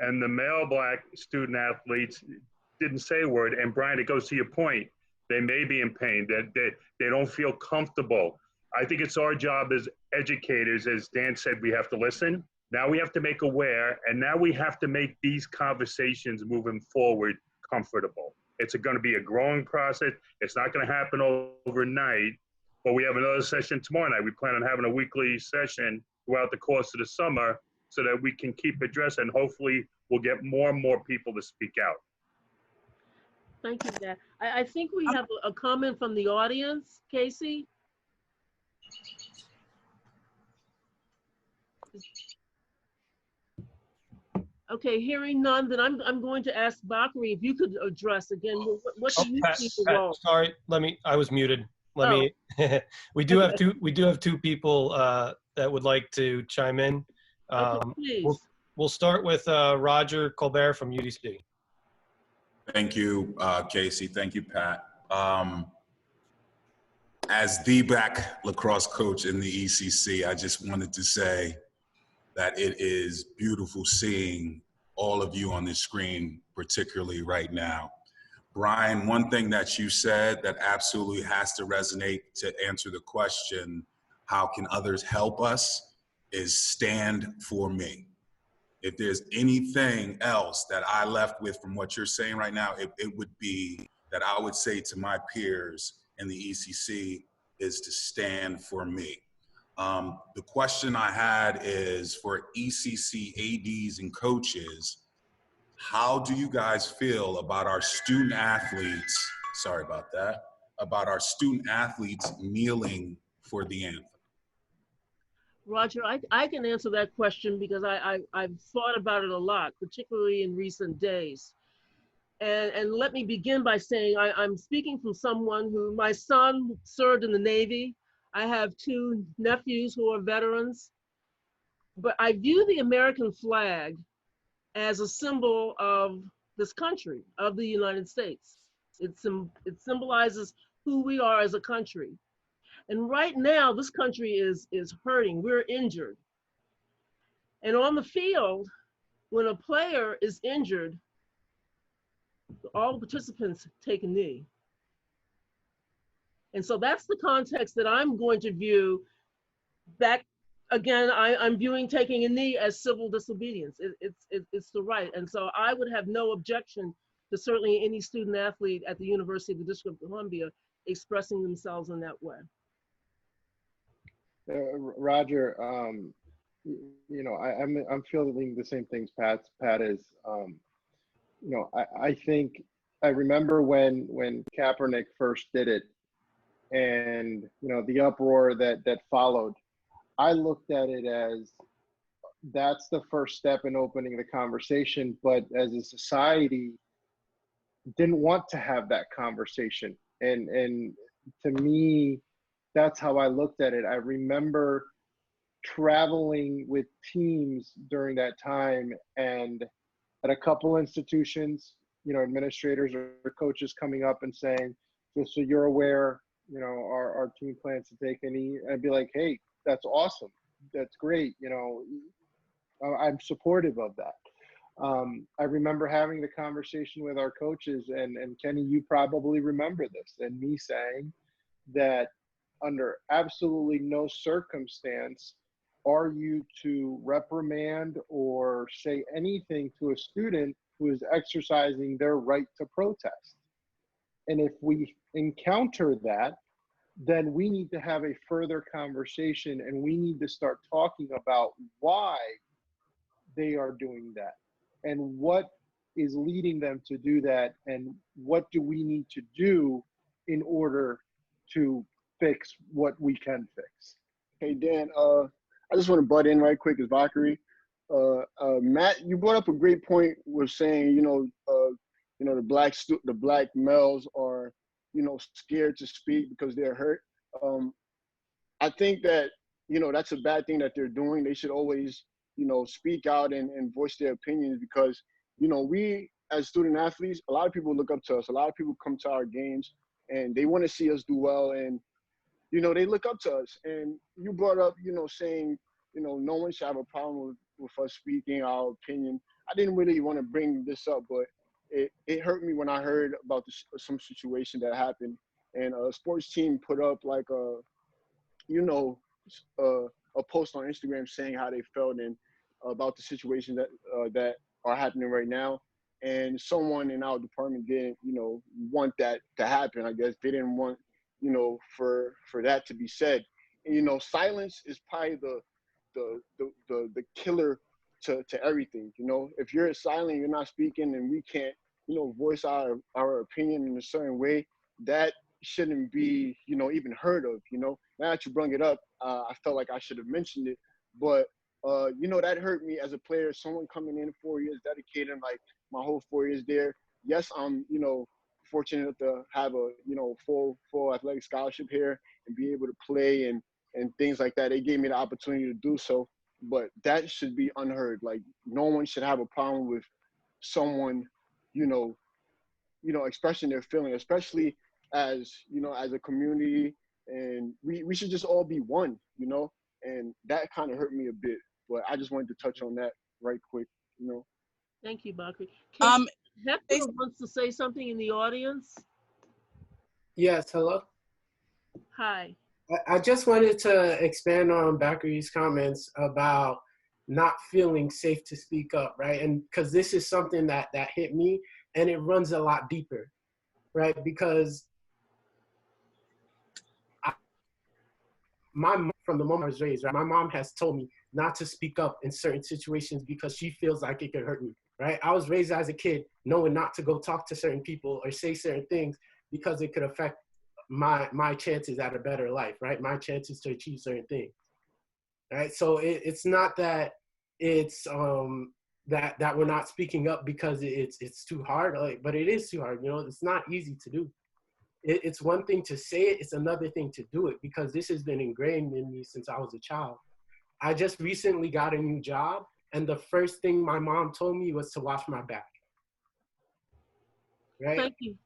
and the male Black student athletes didn't say a word. And Brian, it goes to your point, they may be in pain, that they don't feel comfortable. I think it's our job as educators, as Dan said, we have to listen. Now we have to make aware, and now we have to make these conversations moving forward comfortable. It's going to be a growing process. It's not going to happen overnight, but we have another session tomorrow night. We plan on having a weekly session throughout the course of the summer so that we can keep addressing, and hopefully we'll get more and more people to speak out. Thank you, Dan. I think we have a comment from the audience, Casey. Okay, hearing none, then I'm going to ask Bakri if you could address again. What do you see the role? Sorry, I was muted. Me. We do have two people that would like to chime in. Okay, please. We'll start with Rodger Colbert from UDC. Thank you, Casey. Thank you, Pat. As the Black lacrosse coach in the ECC, I just wanted to say that it is beautiful seeing all of you on this screen, particularly right now. Brian, one thing that you said that absolutely has to resonate to answer the question, how can others help us, is stand for me. if there's anything else that I left with from what you're saying right now, it would be that I would say to my peers in the ECC is to stand for me. The question I had is for ECC ADs and coaches, how do you guys feel about our student athletes, sorry about that, about our student athletes kneeling for the anthem? Rodger, I can answer that question because I've thought about it a lot, particularly in recent days. And let me begin by saying I'm speaking from someone who, my son served in the Navy. I have 2 nephews who are veterans, but I view the American flag as a symbol of this country, of the United States. It symbolizes who we are as a country. And right now, this country is hurting. We're injured. And on the field, when a player is injured, all participants take a knee. And so that's the context that I'm going to view. That, again, I'm viewing taking a knee as civil disobedience. It's the right. And so I would have no objection to certainly any student athlete at the University of the District of Columbia expressing themselves in that way. Rodger, you know, I'm feeling the same things Pat is. You know, I think I remember when Kaepernick first did it, and you know the uproar that followed. I looked at it as that's the first step in opening the conversation, but as a society, didn't want to have that conversation, and to me, that's how I looked at it. I remember traveling with teams during that time, and at a couple institutions, you know, administrators or coaches coming up and saying, just so you're aware, you know, our team plans to take a knee. I'd be like, hey, that's awesome. That's great. You know, I'm supportive of that. I remember having the conversation with our coaches, and Kenny, you probably remember this, and me saying that under absolutely no circumstance are you to reprimand or say anything to a student who is exercising their right to protest. And if we encounter that, then we need to have a further conversation, and we need to start talking about why they are doing that and what is leading them to do that, and what do we need to do in order to fix what we can fix. Hey, Dan, I just want to butt in right quick as Valkyrie. Matt, you brought up a great point with saying, the black males are, scared to speak because they're hurt. I think that, that's a bad thing that they're doing. They should always, speak out and voice their opinions because, we as student athletes, a lot of people look up to us. A lot of people come to our games and they want to see us do well. And, they look up to us. And you brought up, saying, no one should have a problem with us speaking our opinion. I didn't really want to bring this up, but it hurt me when I heard about some situation that happened. And a sports team put up like a post on Instagram saying how they felt and about the situation that are happening right now. And someone in our department didn't, want that to happen. I guess they didn't want, for that to be said. And, silence is probably the killer to everything. If you're silent, you're not speaking, and we can't, voice our opinion in a certain way, that shouldn't be, even heard of. Now that you brought it up, I felt like I should have mentioned it, but that hurt me as a player. Someone coming in 4 years, dedicated like my whole 4 years there. Yes, I'm fortunate to have a full athletic scholarship here and be able to play and things like that. They gave me the opportunity to do so, but that should be unheard. Like, no one should have a problem with someone, expressing their feeling, especially as a community, and we should just all be one, and that kind of hurt me a bit. But I just wanted to touch on that right quick, Thank you, Bakri. They- Hector wants to say something in the audience. Yes, hello. Hi. I just wanted to expand on Bakri's comments about not feeling safe to speak up, right? And because this is something that hit me, and it runs a lot deeper, right? Because my mom, from the moment I was raised, right, my mom has told me not to speak up in certain situations because she feels like it could hurt me, right? I was raised as a kid knowing not to go talk to certain people or say certain things because it could affect my chances at a better life, right? My chances to achieve certain things, right? So it's not that it's that we're not speaking up because it's too hard, like, but it is too hard. You know, it's not easy to do. It's one thing to say it, it's another thing to do it, because this has been ingrained in me since I was a child. I just recently got a new job, and the first thing my mom told me was to watch my back. Right? Thank you,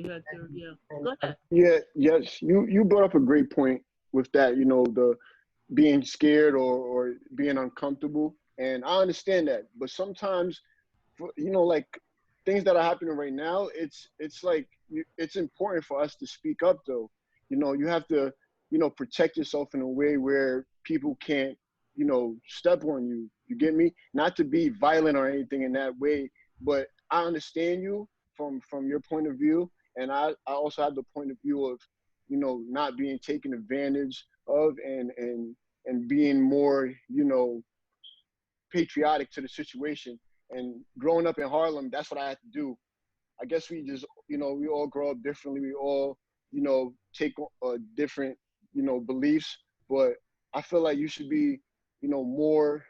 Hector. Yeah, go ahead. Yeah, yes, you brought up a great point with that, you know, the being scared or being uncomfortable. And I understand that, but sometimes, you know, like things that are happening right now, it's like, it's important for us to speak up though. You know, you have to, you know, protect yourself in a way where people can't, you know, step on you. You get me? Not to be violent or anything in that way, but I understand you from your point of view. And I also have the point of view of, you know, not being taken advantage of and being more, you know, patriotic to the situation. And growing up in Harlem, that's what I had to do. I guess we just, you know, we all grow up differently. We all, you know, take different, you know, beliefs. But I feel like you should be, you know, more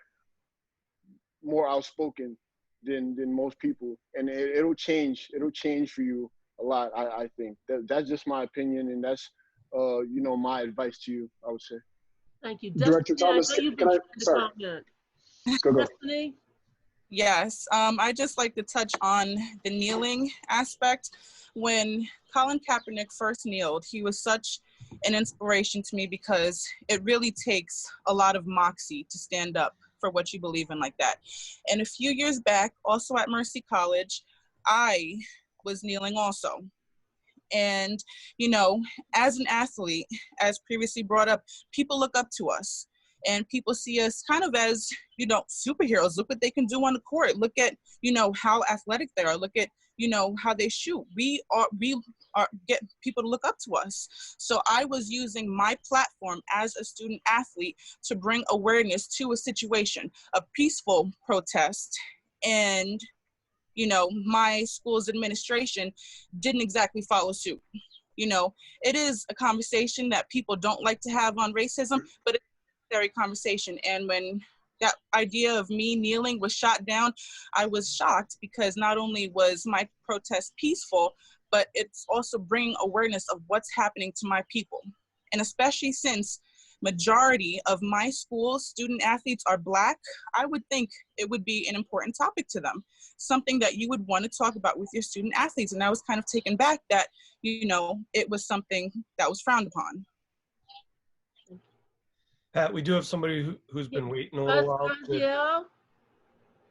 outspoken than most people, and it'll change. It'll change for you a lot. I think that's just my opinion, and that's you know, my advice to you, I would say. Thank you, Director Thomas. Can I? Sorry. Go. Destiny? Yes, I just like to touch on the kneeling aspect. When Colin Kaepernick first kneeled, he was such an inspiration to me because it really takes a lot of moxie to stand up for what you believe in like that. And a few years back, also at Mercy College, I was kneeling also. And, you know, as an athlete, as previously brought up, people look up to us. And people see us kind of as, you know, superheroes. Look what they can do on the court. Look at, you know, how athletic they are. Look at, you know, how they shoot. We get people to look up to us. So I was using my platform as a student athlete to bring awareness to a situation, a peaceful protest. And, you know, my school's administration didn't exactly follow suit. You know, it is a conversation that people don't like to have on racism, but it's a necessary conversation. And when that idea of me kneeling was shot down, I was shocked, because not only was my protest peaceful, but it's also bringing awareness of what's happening to my people. And especially since majority of my school's student athletes are Black, I would think it would be an important topic to them, something that you would want to talk about with your student athletes. And I was kind of taken back that, you know, it was something that was frowned upon. Pat, we do have somebody who's been waiting a little while.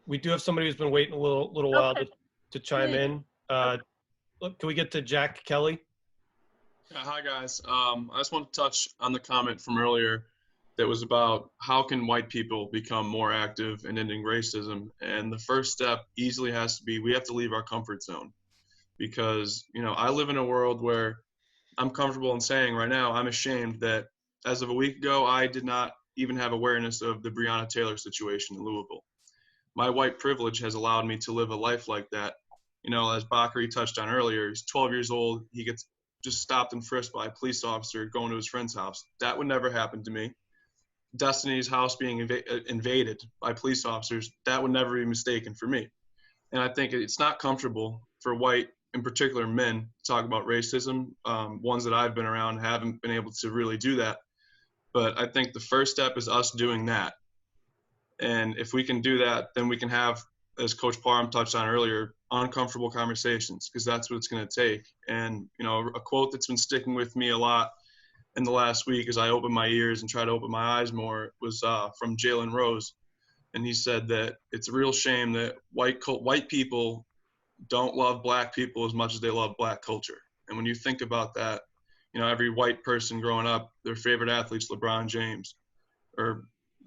We do have somebody who's been waiting a little while to chime in. Look, can we get to Jack Kelly? Yeah, hi guys. I just want to touch on the comment from earlier that was about how can white people become more active in ending racism. And the first step easily has to be, we have to leave our comfort zone. Because, you know, I live in a world where I'm comfortable in saying right now, I'm ashamed that as of a week ago, I did not even have awareness of the Breonna Taylor situation in Louisville. My white privilege has allowed me to live a life like that. You know, as Bakari touched on earlier, he's 12 years old. He gets just stopped and frisked by a police officer going to his friend's house. That would never happen to me. Destiny's house being invaded by police officers, that would never be mistaken for me. And I think it's not comfortable for white, in particular men, to talk about racism. Ones that I've been around haven't been able to really do that. But I think the first step is us doing that. And if we can do that, then we can have, as Coach Parham touched on earlier, uncomfortable conversations, because that's what it's going to take. And, you know, a quote that's been sticking with me a lot in the last week as I open my ears and try to open my eyes more was from Jalen Rose. And he said that it's a real shame that white people don't love Black people as much as they love Black culture. And when you think about that, you know, every white person growing up, their favorite athlete's LeBron James, or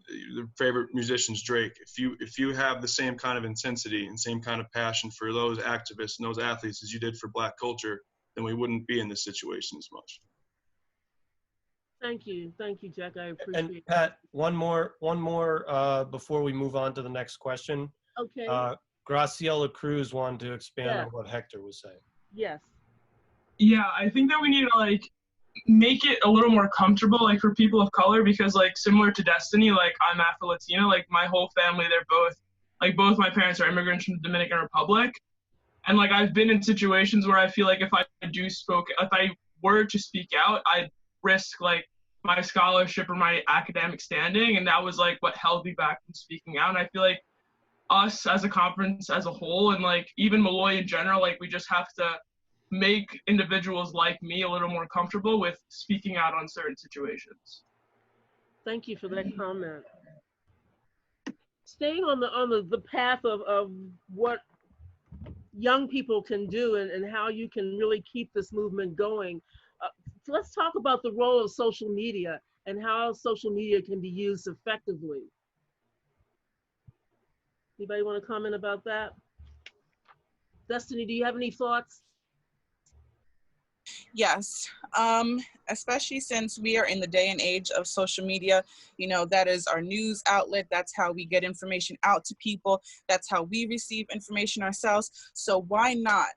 the favorite musician's Drake. If you have the same kind of intensity and same kind of passion for those activists and those athletes as you did for Black culture, then we wouldn't be in this situation as much. Thank you, Jack. I appreciate And it. Pat, one more before we move on to the next question. Okay. Graciela Cruz wanted to expand Yeah. on what Hector was saying. Yes. Yeah, I think that we need to like make it a little more comfortable, like for people of color, because like similar to Destiny, like I'm Afro-Latina, like my whole family, both my parents are immigrants from the Dominican Republic. And like I've been in situations where I feel like if I were to speak out, I'd risk like my scholarship or my academic standing, and that was like what held me back from speaking out. And I feel like us as a conference as a whole, and like even Malloy in general, like we just have to make individuals like me a little more comfortable with speaking out on certain situations. Thank you for that comment. Staying on the path of what young people can do and how you can really keep this movement going. So let's talk about the role of social media and how social media can be used effectively. Anybody want to comment about that? Destiny, do you have any thoughts? Yes, especially since we are in the day and age of social media, you know, that is our news outlet. That's how we get information out to people. That's how we receive information ourselves. So why not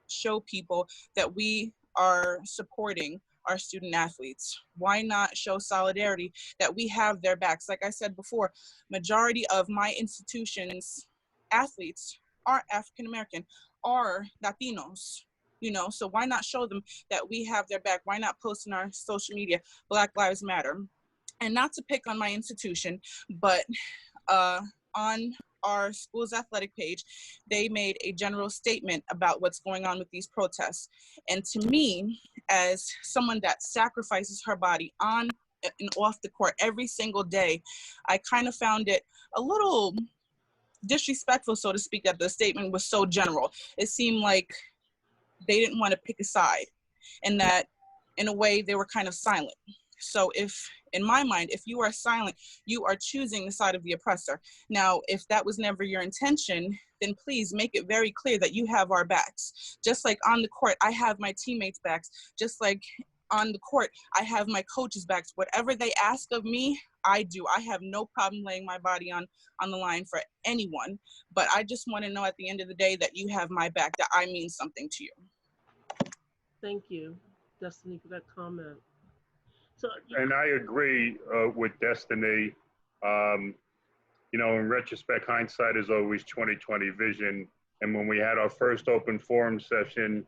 show people that we are supporting our student athletes? Why not show solidarity that we have their backs? Like I said before, majority of my institution's athletes are African American, are Latinos. You know, so why not show them that we have their back? Why not post in our social media, Black Lives Matter? And not to pick on my institution, but on our school's athletic page, they made a general statement about what's going on with these protests. And to me, as someone that sacrifices her body on and off the court every single day, I kind of found it a little disrespectful, so to speak, that the statement was so general. It seemed like they didn't want to pick a side, and that in a way they were kind of silent. So if, in my mind, if you are silent, you are choosing the side of the oppressor. Now, if that was never your intention, then please make it very clear that you have our backs. Just like on the court, I have my teammates' backs. Just like on the court, I have my coaches' backs. Whatever they ask of me, I do. I have no problem laying my body on the line for anyone. But I just want to know at the end of the day that you have my back, that I mean something to you. Thank you, Destiny, for that comment. So, and I agree with Destiny. You know, in retrospect, hindsight is always 20/20 vision. And when we had our first open forum session,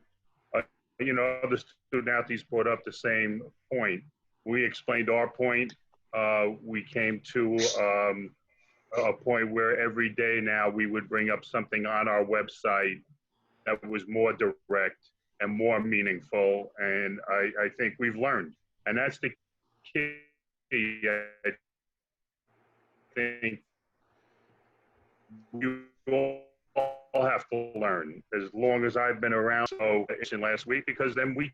you know, the student athletes brought up the same point. We explained our point. We came to a point where every day now we would bring up something on our website that was more direct and more meaningful. And I think we've learned. And that's the key. I think you all have to learn as long as I've been around. So last week, because then we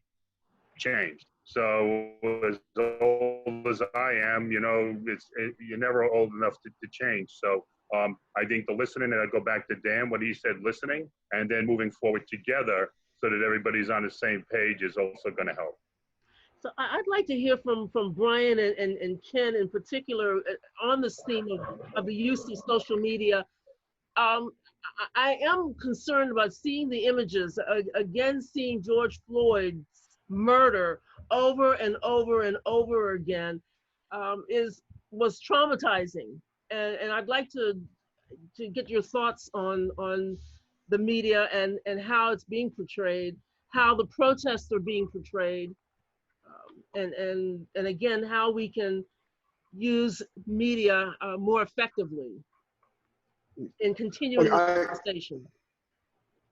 changed. So as old as I am, you know, you're never old enough to change. So I think the listening, and I go back to Dan, what he said, listening, and then moving forward together so that everybody's on the same page is also going to help. So I'd like to hear from Brian and Ken in particular on this theme of the use of social media. I am concerned about seeing the images, again, seeing George Floyd's murder over and over and over again was traumatizing. And I'd like to get your thoughts on the media and how it's being portrayed, how the protests are being portrayed, and again, how we can use media more effectively in continuing the conversation.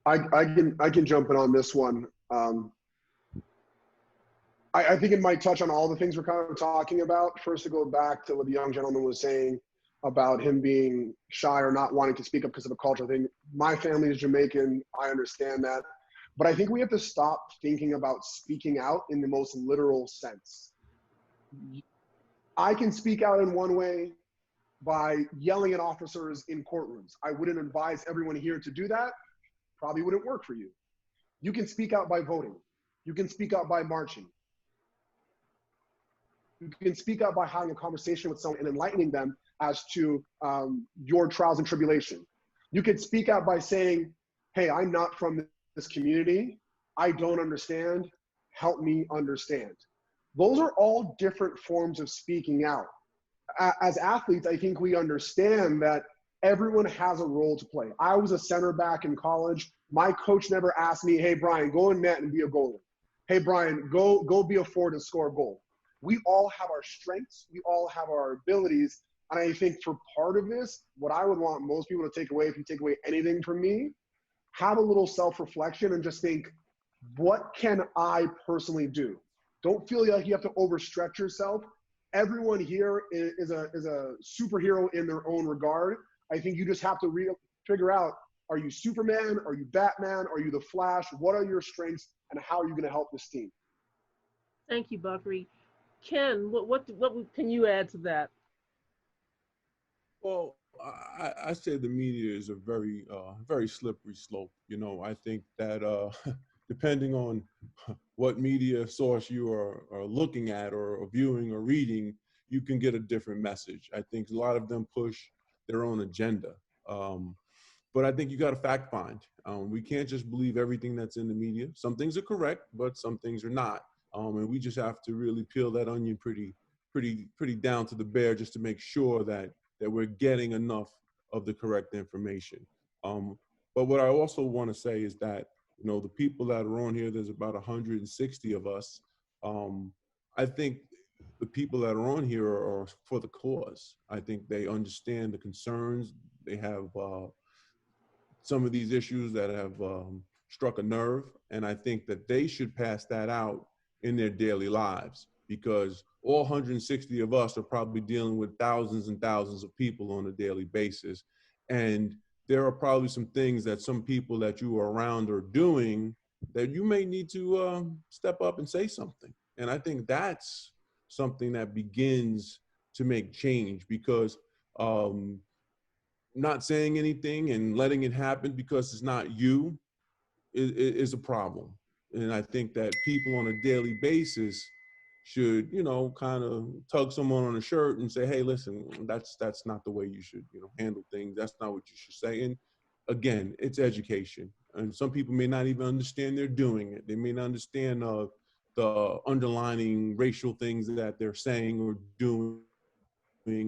I can jump in on this one. I think it might touch on all the things we're kind of talking about. First, to go back to what the young gentleman was saying about him being shy or not wanting to speak up because of a cultural thing. My family is Jamaican. I understand that. But I think we have to stop thinking about speaking out in the most literal sense. I can speak out in one way. by yelling at officers in courtrooms. I wouldn't advise everyone here to do that. Probably wouldn't work for you. You can speak out by voting. You can speak out by marching. You can speak out by having a conversation with someone and enlightening them as to your trials and tribulation. You can speak out by saying, hey, I'm not from this community. I don't understand. Help me understand. Those are all different forms of speaking out. As athletes, I think we understand that everyone has a role to play. I was a center back in college. My coach never asked me, hey, Brian, go in net and be a goalie. Hey, Brian, go be a forward and score a goal. We all have our strengths. We all have our abilities. And I think for part of this, what I would want most people to take away, if you take away anything from me, have a little self-reflection and just think, what can I personally do? Don't feel like you have to overstretch yourself. Everyone here is a superhero in their own regard. I think you just have to figure out, are you Superman? Are you Batman? Are you the Flash? What are your strengths and how are you going to help this team? Thank you, Bakri. Ken, what can you add to that? Well, I say the media is a very, very slippery slope. You know, I think that depending on what media source you are looking at or viewing or reading, you can get a different message. I think a lot of them push their own agenda. But I think you got to fact find. We can't just believe everything that's in the media. Some things are correct, but some things are not. And we just have to really peel that onion pretty down to the bare just to make sure that we're getting enough of the correct information. But what I also want to say is that, you know, the people that are on here, there's about 160 of us. I think the people that are on here are for the cause. I think they understand the concerns. They have some of these issues that have struck a nerve. And I think that they should pass that out in their daily lives, because all 160 of us are probably dealing with thousands and thousands of people on a daily basis. And there are probably some things that some people that you are around are doing that you may need to step up and say something. And I think that's something that begins to make change, because not saying anything and letting it happen because it's not you is a problem. And I think that people on a daily basis should, you know, kind of tug someone on the shirt and say, hey, listen, that's not the way you should, you know, handle things. That's not what you should say. And again, it's education. And some people may not even understand they're doing it. They may not understand the underlining racial things that they're saying or doing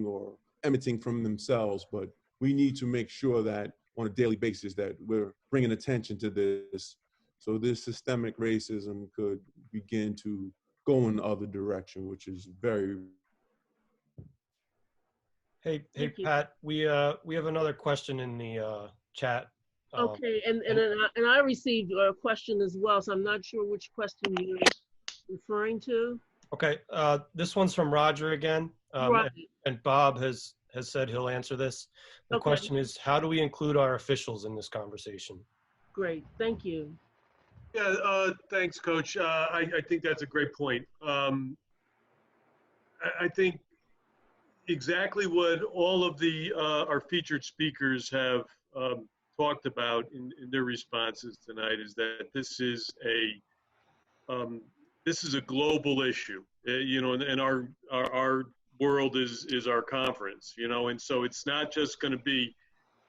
or emitting from themselves. But we need to make sure that on a daily basis that we're bringing attention to this, so this systemic racism could begin to go in the other direction, which is very. Hey, Pat, we have another question in the chat. Okay, and I received a question as well, so I'm not sure which question you're referring to. Okay, this one's from Rodger again, right. and Bob has said he'll answer this. The question is, how do we include our officials in this conversation? Great, thank you. Yeah, thanks, Coach. I think that's a great point. I think exactly what all of our featured speakers have talked about in their responses tonight is that this is a global issue. You know, and our world is our conference. You know, and so it's not just going to be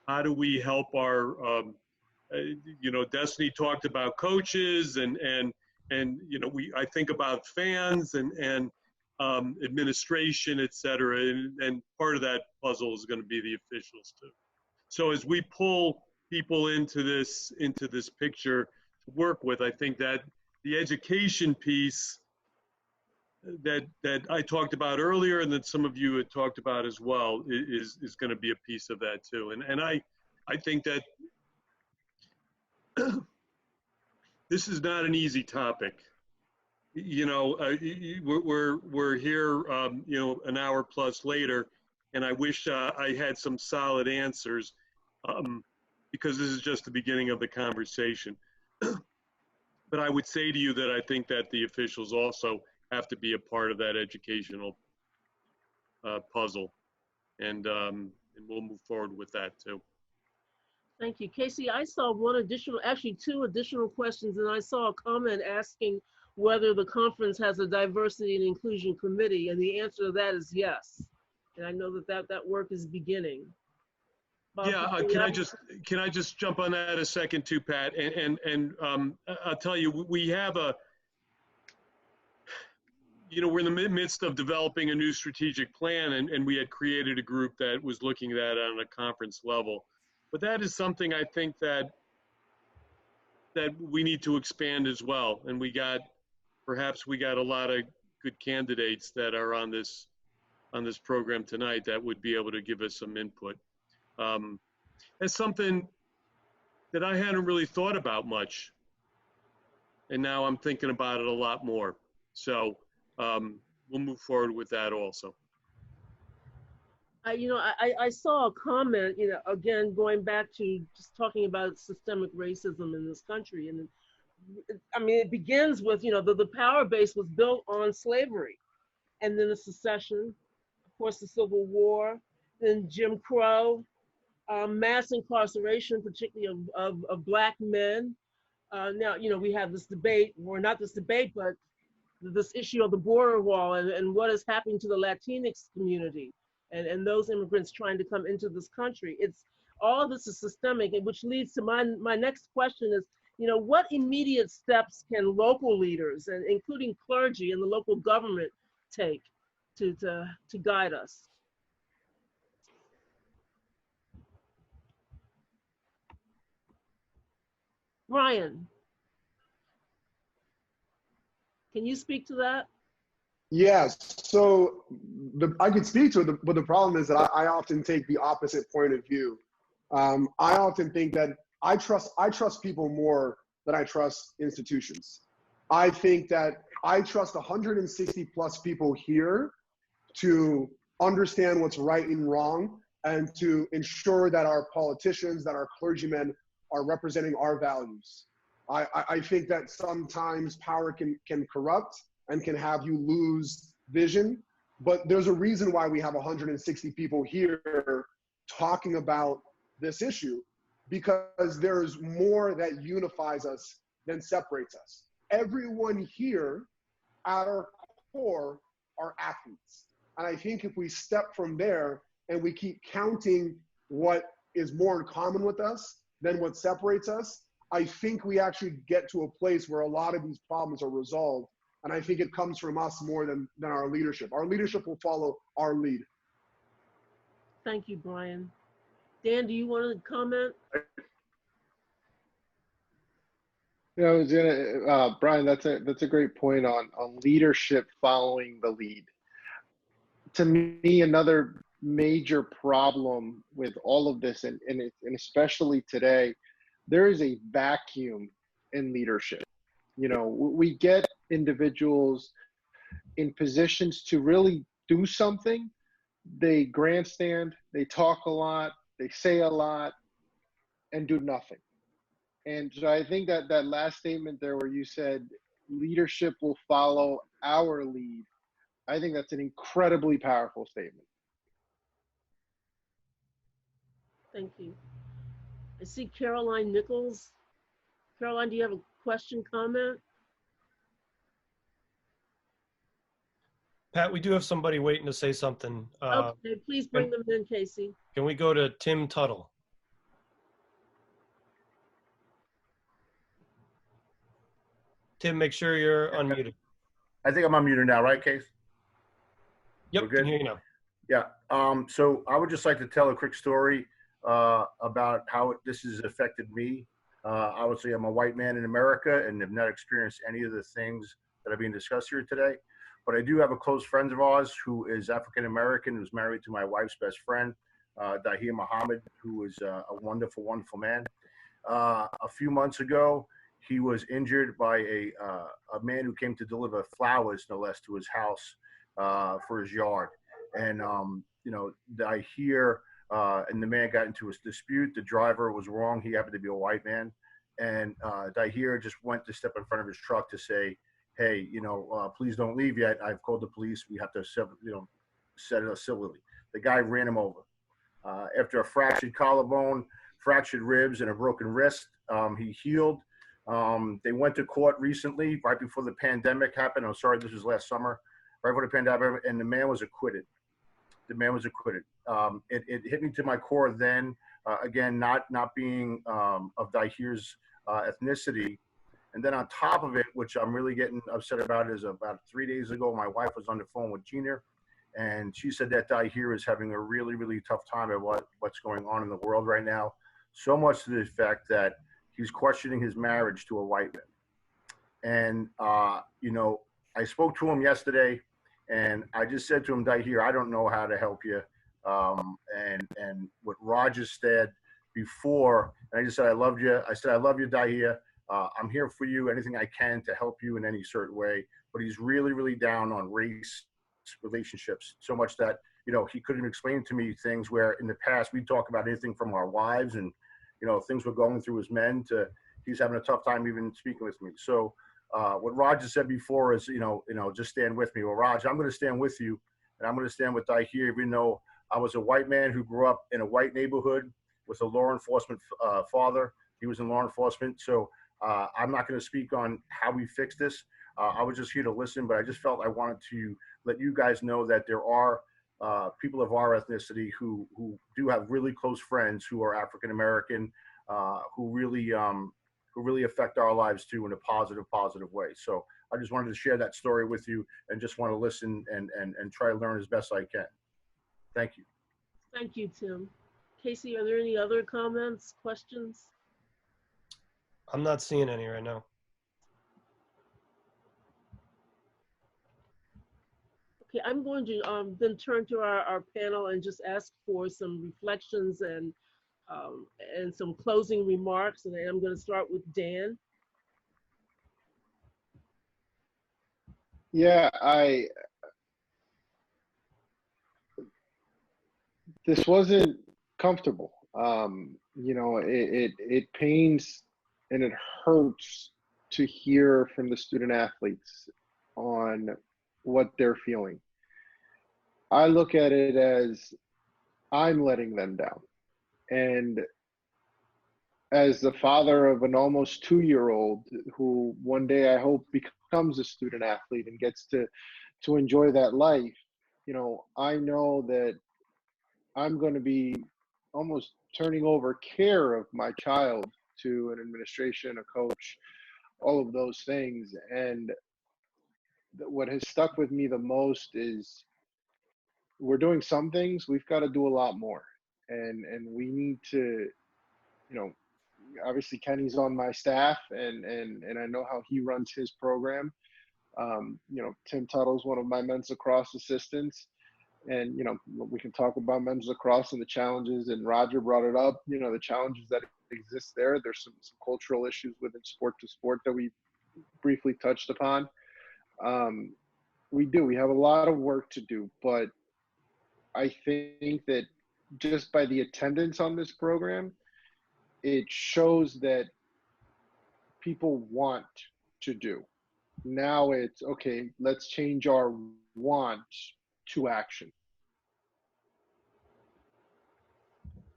how do we help our you know, Destiny talked about coaches and you know, I think about fans and administration, et cetera, and part of that puzzle is going to be the officials too. So as we pull people into this picture to work with, I think that the education piece that I talked about earlier and that some of you had talked about as well is going to be a piece of that too. And I think that this is not an easy topic. You know, we're here, you know, an hour plus later, and I wish I had some solid answers because this is just the beginning of the conversation. But I would say to you that I think that the officials also have to be a part of that educational puzzle. and we'll move forward with that too. Thank you. Casey, I saw actually two additional questions, and I saw a comment asking whether the conference has a diversity and inclusion committee, and the answer to that is yes. And I know that work is beginning. Bob, Yeah, can I just jump on that a second too, Pat? And I'll tell you, we have we're in the midst of developing a new strategic plan, and we had created a group that was looking at that on a conference level. But that is something I think that we need to expand as well. And perhaps we got a lot of good candidates that are on this program tonight that would be able to give us some input. That's something that I hadn't really thought about much, and now I'm thinking about it a lot more. So we'll move forward with that also. I saw a comment, again, going back to just talking about systemic racism in this country. And I mean, it begins with, the power base was built on slavery, and then the secession, of course, the Civil War, then Jim Crow, mass incarceration, particularly of Black men. Now, we have this debate, or not this debate, but this issue of the border wall and what is happening to the Latinx community. And those immigrants trying to come into this country. All of this is systemic, which leads to my next question is, what immediate steps can local leaders, and including clergy and the local government, take to guide us? Brian, can you speak to that? Yes, so I could speak to it, but the problem is that I often take the opposite point of view. I often think that I trust people more than I trust institutions. I think that I trust 160 plus people here to understand what's right and wrong, and to ensure that our politicians, that our clergymen are representing our values. I think that sometimes power can corrupt and can have you lose vision. But there's a reason why we have 160 people here talking about this issue, because there's more that unifies us than separates us. Everyone here at our core are athletes. And I think if we step from there and we keep counting what is more in common with us than what separates us, I think we actually get to a place where a lot of these problems are resolved. And I think it comes from us more than our leadership. Our leadership will follow our lead. Thank you, Brian. Dan, do you want to comment? Brian, that's a great point on leadership following the lead. To me, another major problem with all of this, and especially today, there is a vacuum in leadership. We get individuals in positions to really do something. They grandstand, they talk a lot, they say a lot, and do nothing. And so I think that last statement there where you said leadership will follow our lead, I think that's an incredibly powerful statement. Thank you. I see Caroline Nichols. Caroline, do you have a question, comment? Pat, we do have somebody waiting to say something. Okay, please bring them in, Casey. Can we go to Tim Tuttle? Tim, make sure you're unmuted. I think I'm unmuted now, right, Case? Yep, can hear you now. Yeah. So I would just like to tell a quick story about how this has affected me. Obviously, I'm a white man in America and have not experienced any of the things that are being discussed here today. But I do have a close friend of ours who is African American, who's married to my wife's best friend, Dahir Muhammad, who is a wonderful, wonderful man. A few months ago, he was injured by a man who came to deliver flowers, no less, to his house for his yard. And, Dahir and the man got into a dispute. The driver was wrong. He happened to be a white man. And Dahir just went to step in front of his truck to say, hey, please don't leave yet. I've called the police. We have to, settle it civilly. the guy ran him over. After a fractured collarbone, fractured ribs, and a broken wrist, he healed. They went to court recently, right before the pandemic happened. I'm sorry, this was last summer, right before the pandemic, and the man was acquitted. The man was acquitted. It hit me to my core then, again, not being of Dahir's ethnicity. And then on top of it, which I'm really getting upset about, is about 3 days ago, my wife was on the phone with Gina, and she said that Dahir is having a really, really tough time at what's going on in the world right now. So much to the effect that he's questioning his marriage to a white man. And, you know, I spoke to him yesterday, and I just said to him, Dahir, I don't know how to help you. And what Rodger said before, and I just said, I loved you. I said, I love you, Dahir. I'm here for you, anything I can to help you in any certain way. But he's really, really down on race relationships, so much that, you know, he couldn't explain to me things where in the past we'd talk about anything from our wives and, you know, things we're going through as men to he's having a tough time even speaking with me. So what Rodger said before is, you know, just stand with me. Well, Rodger, I'm going to stand with you, and I'm going to stand with Dahir, even though I was a white man who grew up in a white neighborhood with a law enforcement father. He was in law enforcement. So I'm not going to speak on how we fix this. I was just here to listen, but I just felt I wanted to let you guys know that there are people of our ethnicity who do have really close friends who are African American, who really affect our lives too in a positive way. So I just wanted to share that story with you, and just want to listen and try to learn as best I can. Thank you. Thank you, Tim. Casey, are there any other comments, questions? I'm not seeing any right now. Okay, I'm going to then turn to our panel and just ask for some reflections and some closing remarks. And I'm going to start with Dan. Yeah, this wasn't comfortable. You know, it pains and it hurts to hear from the student athletes on what they're feeling. I look at it as I'm letting them down. And as the father of an almost 2-year-old who one day I hope becomes a student athlete and gets to enjoy that life, you know, I know that I'm going to be almost turning over care of my child to an administration, a coach, all of those things. And what has stuck with me the most is we're doing some things, we've got to do a lot more. And we need to, you know, obviously Kenny's on my staff, and I know how he runs his program. You know, Tim Tuttle's one of my men's lacrosse assistants. And, you know, we can talk about men's lacrosse and the challenges, and Rodger brought it up, you know, the challenges that exist there. There's some cultural issues within sport to sport that we briefly touched upon. We have a lot of work to do, but I think that just by the attendance on this program, it shows that people want to do. Now it's, okay, let's change our want to action.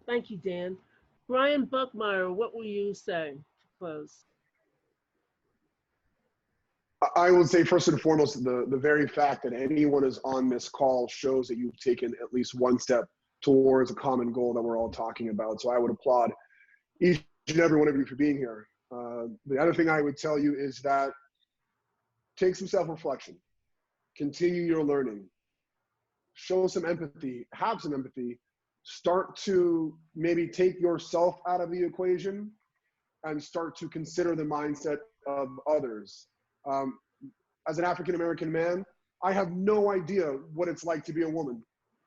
Thank you, Dan. Brian Buckmeyer, what will you say to close? I would say first and foremost, the very fact that anyone is on this call shows that you've taken at least one step towards a common goal that we're all talking about. So I would applaud each and every one of you for being here. The other thing I would tell you is that take some self-reflection, continue your learning, show some empathy, have some empathy, start to maybe take yourself out of the equation and start to consider the mindset of others. As an African-American man, I have no idea what it's like to be a woman.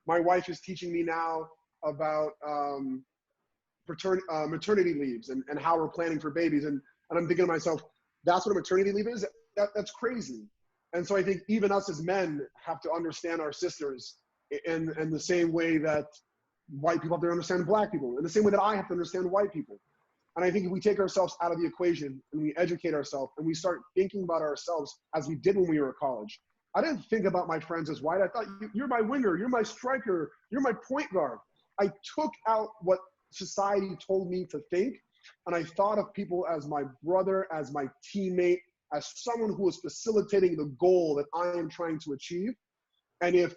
My wife is teaching me now about maternity leaves and how we're planning for babies. And I'm thinking to myself, that's what a maternity leave is? That's crazy. And so I think even us as men have to understand our sisters in the same way that white people have to understand black people, in the same way that I have to understand white people. And I think if we take ourselves out of the equation and we educate ourselves and we start thinking about ourselves as we did when we were in college, I didn't think about my friends as white. I thought, you're my winger, you're my striker, you're my point guard. I took out what society told me to think, and I thought of people as my brother, as my teammate, as someone who is facilitating the goal that I am trying to achieve. And if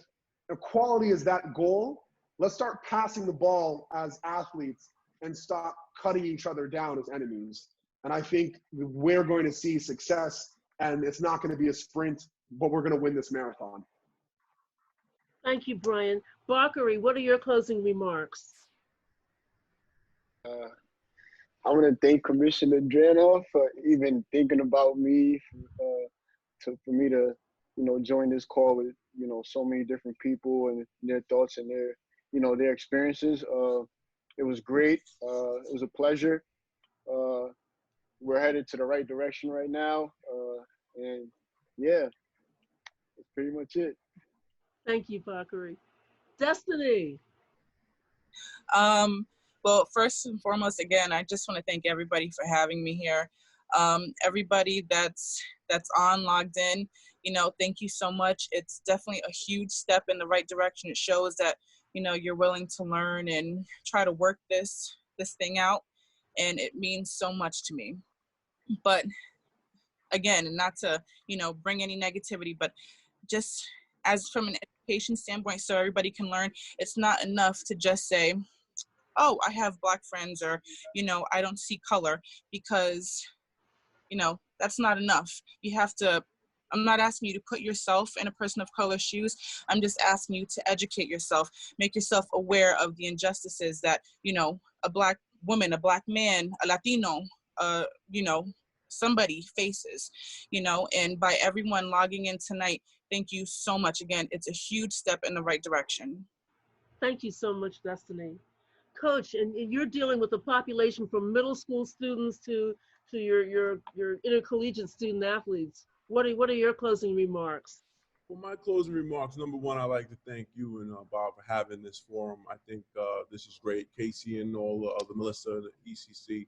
equality is that goal, let's start passing the ball as athletes and stop cutting each other down as enemies. And I think we're going to see success, and it's not going to be a sprint, but we're going to win this marathon. Thank you, Brian. Bakari, what are your closing remarks? I want to thank Commissioner Dranoff for even thinking about me, for me to, join this call with, so many different people and their thoughts and their, their experiences. It was great. It was a pleasure. We're headed to the right direction right now. And yeah, that's pretty much it. Thank you, Bakari. Destiny. Well, first and foremost, again, I just want to thank everybody for having me here. Everybody that's on, logged in, thank you so much. It's definitely a huge step in the right direction. It shows that, you're willing to learn and try to work this thing out. And it means so much to me. But again, and not to, bring any negativity, but just as from an education standpoint, so everybody can learn, it's not enough to just say, oh, I have Black friends, or, I don't see color, because, that's not enough. You have to, I'm not asking you to put yourself in a person of color's shoes. I'm just asking you to educate yourself, make yourself aware of the injustices that, a Black woman, a Black man, a Latino, somebody faces, and by everyone logging in tonight, thank you so much. Again, it's a huge step in the right direction. Thank you so much, Destiny. Coach, and you're dealing with a population from middle school students to your intercollegiate student athletes. What are your closing remarks? Well, my closing remarks, number one, I'd like to thank you and Bob for having this forum. I think this is great. Casey and all the Melissa, the ECC.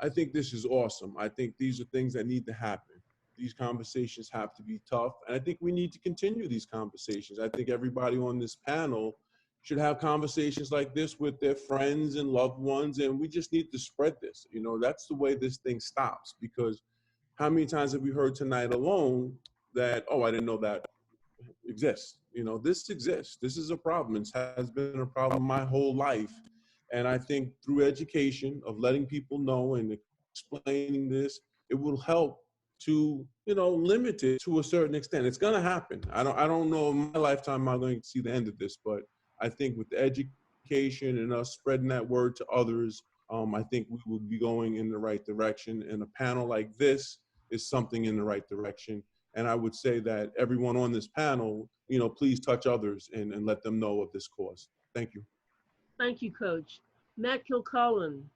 I think this is awesome. I think these are things that need to happen. These conversations have to be tough. And I think we need to continue these conversations. I think everybody on this panel should have conversations like this with their friends and loved ones. And we just need to spread this. That's the way this thing stops. Because how many times have we heard tonight alone that, oh, I didn't know that exists. This exists. This is a problem. It has been a problem my whole life. And I think through education of letting people know and explaining this, it will help to, limit it to a certain extent. It's going to happen. I don't know in my lifetime I'm going to see the end of this, but I think with the education and us spreading that word to others, I think we will be going in the right direction. And a panel like this is something in the right direction. And I would say that everyone on this panel, please touch others and let them know of this cause. Thank you. Thank you, Coach. Matt Kilcullen.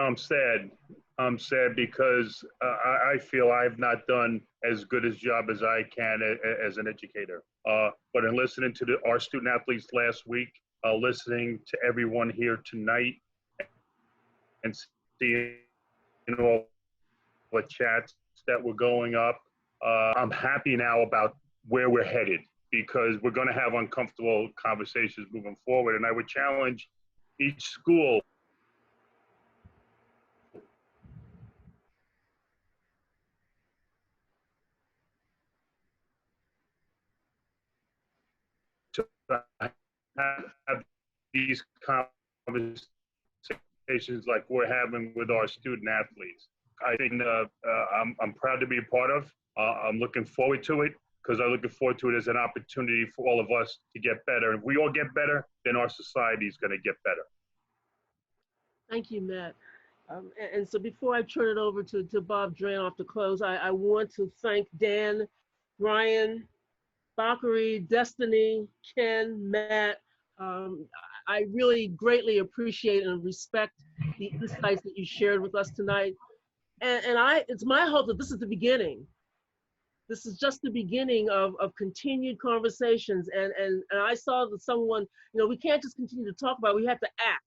I'm sad. I'm sad because I feel I've not done as good a job as I can as an educator. But in listening to our student athletes last week, listening to everyone here tonight, and seeing all the chats that were going up, I'm happy now about where we're headed, because we're going to have uncomfortable conversations moving forward. And I would challenge each school to have these conversations like we're having with our student athletes. I think I'm proud to be a part of. I'm looking forward to it, because I'm looking forward to it as an opportunity for all of us to get better. If we all get better, then our society is going to get better. Thank you, Matt. And so before I turn it over to Bob Dranoff to close, I want to thank Dan, Brian, Bakari, Destiny, Ken, Matt. I really greatly appreciate and respect the insights that you shared with us tonight. And it's my hope that this is the beginning. This is just the beginning of continued conversations. And I saw that someone, we can't just continue to talk about it, we have to act.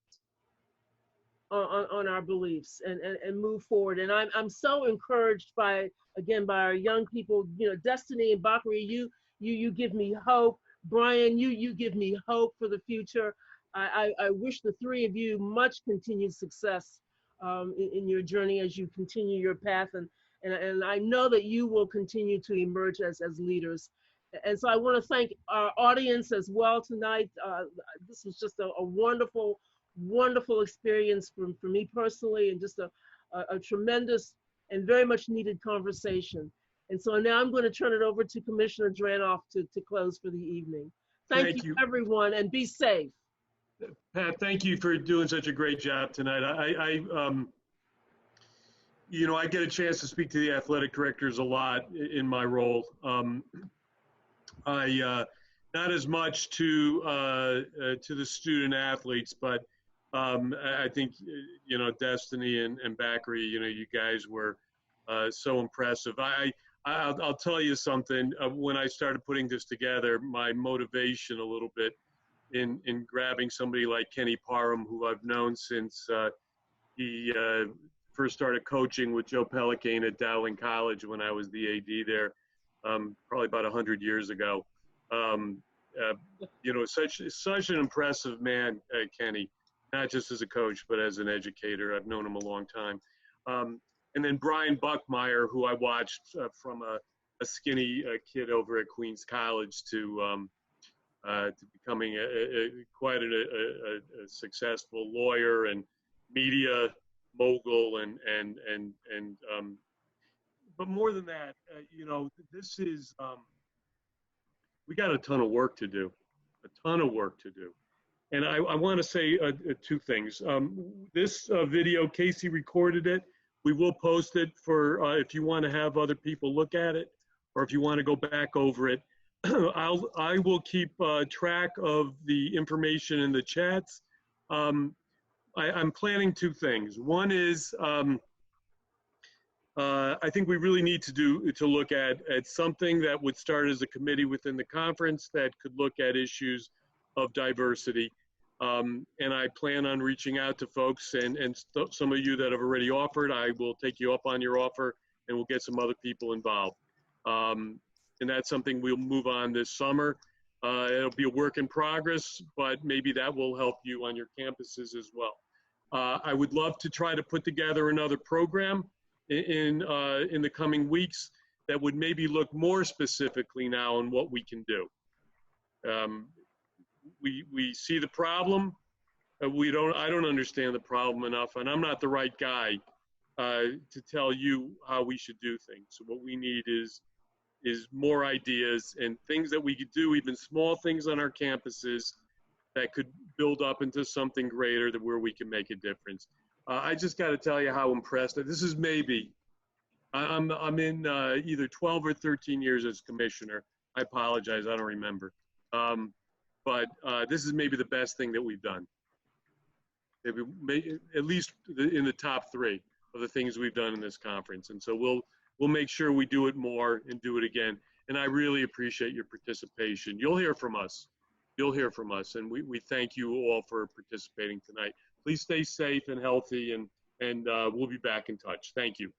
on our beliefs and move forward. And I'm so encouraged by, again, by our young people, you know, Destiny and Bakri, you give me hope. Brian, you give me hope for the future. I wish the three of you much continued success in your journey as you continue your path. And I know that you will continue to emerge as leaders. And so I want to thank our audience as well tonight. This was just a wonderful, wonderful experience for me personally, and just a tremendous and very much needed conversation. And so now I'm going to turn it over to Commissioner Dranoff to close for the evening. Thank you, everyone, and be safe. Pat, thank you for doing such a great job tonight. You know, I get a chance to speak to the athletic directors a lot in my role. Not as much to the student athletes, but I think, you know, Destiny and Bakri, you know, you guys were so impressive. I'll tell you something. When I started putting this together, my motivation a little bit in grabbing somebody like Kenny Parham, who I've known since he first started coaching with Joe Pellicane at Dowling College when I was the AD there, probably about 100 years ago. You know, such an impressive man, Kenny, not just as a coach, but as an educator. I've known him a long time. And then Brian Buckmeyer, who I watched from a skinny kid over at Queens College to becoming quite a successful lawyer and media mogul, but more than that, you know, this is we got a ton of work to do, and I want to say two things. This video, Casey recorded it. We will post it for if you want to have other people look at it, or if you want to go back over it. I will keep track of the information in the chats. I'm planning two things. One is I think we really need to look at something that would start as a committee within the conference that could look at issues of diversity. And I plan on reaching out to folks, and some of you that have already offered, I will take you up on your offer, and we'll get some other people involved. And that's something we'll move on this summer. It'll be a work in progress, but maybe that will help you on your campuses as well. I would love to try to put together another program in the coming weeks that would maybe look more specifically now on what we can do. We see the problem. I don't understand the problem enough, and I'm not the right guy to tell you how we should do things. So what we need is more ideas and things that we could do, even small things on our campuses that could build up into something greater where we can make a difference. I just got to tell you how impressed. This is maybe, I'm in either 12 or 13 years as commissioner. I apologize, I don't remember. But this is maybe the best thing that we've done. Maybe, at least in the top three of the things we've done in this conference. And so we'll make sure we do it more and do it again. And I really appreciate your participation. You'll hear from us. You'll hear from us. And we thank you all for participating tonight. Please stay safe and healthy, and we'll be back in touch. Thank you.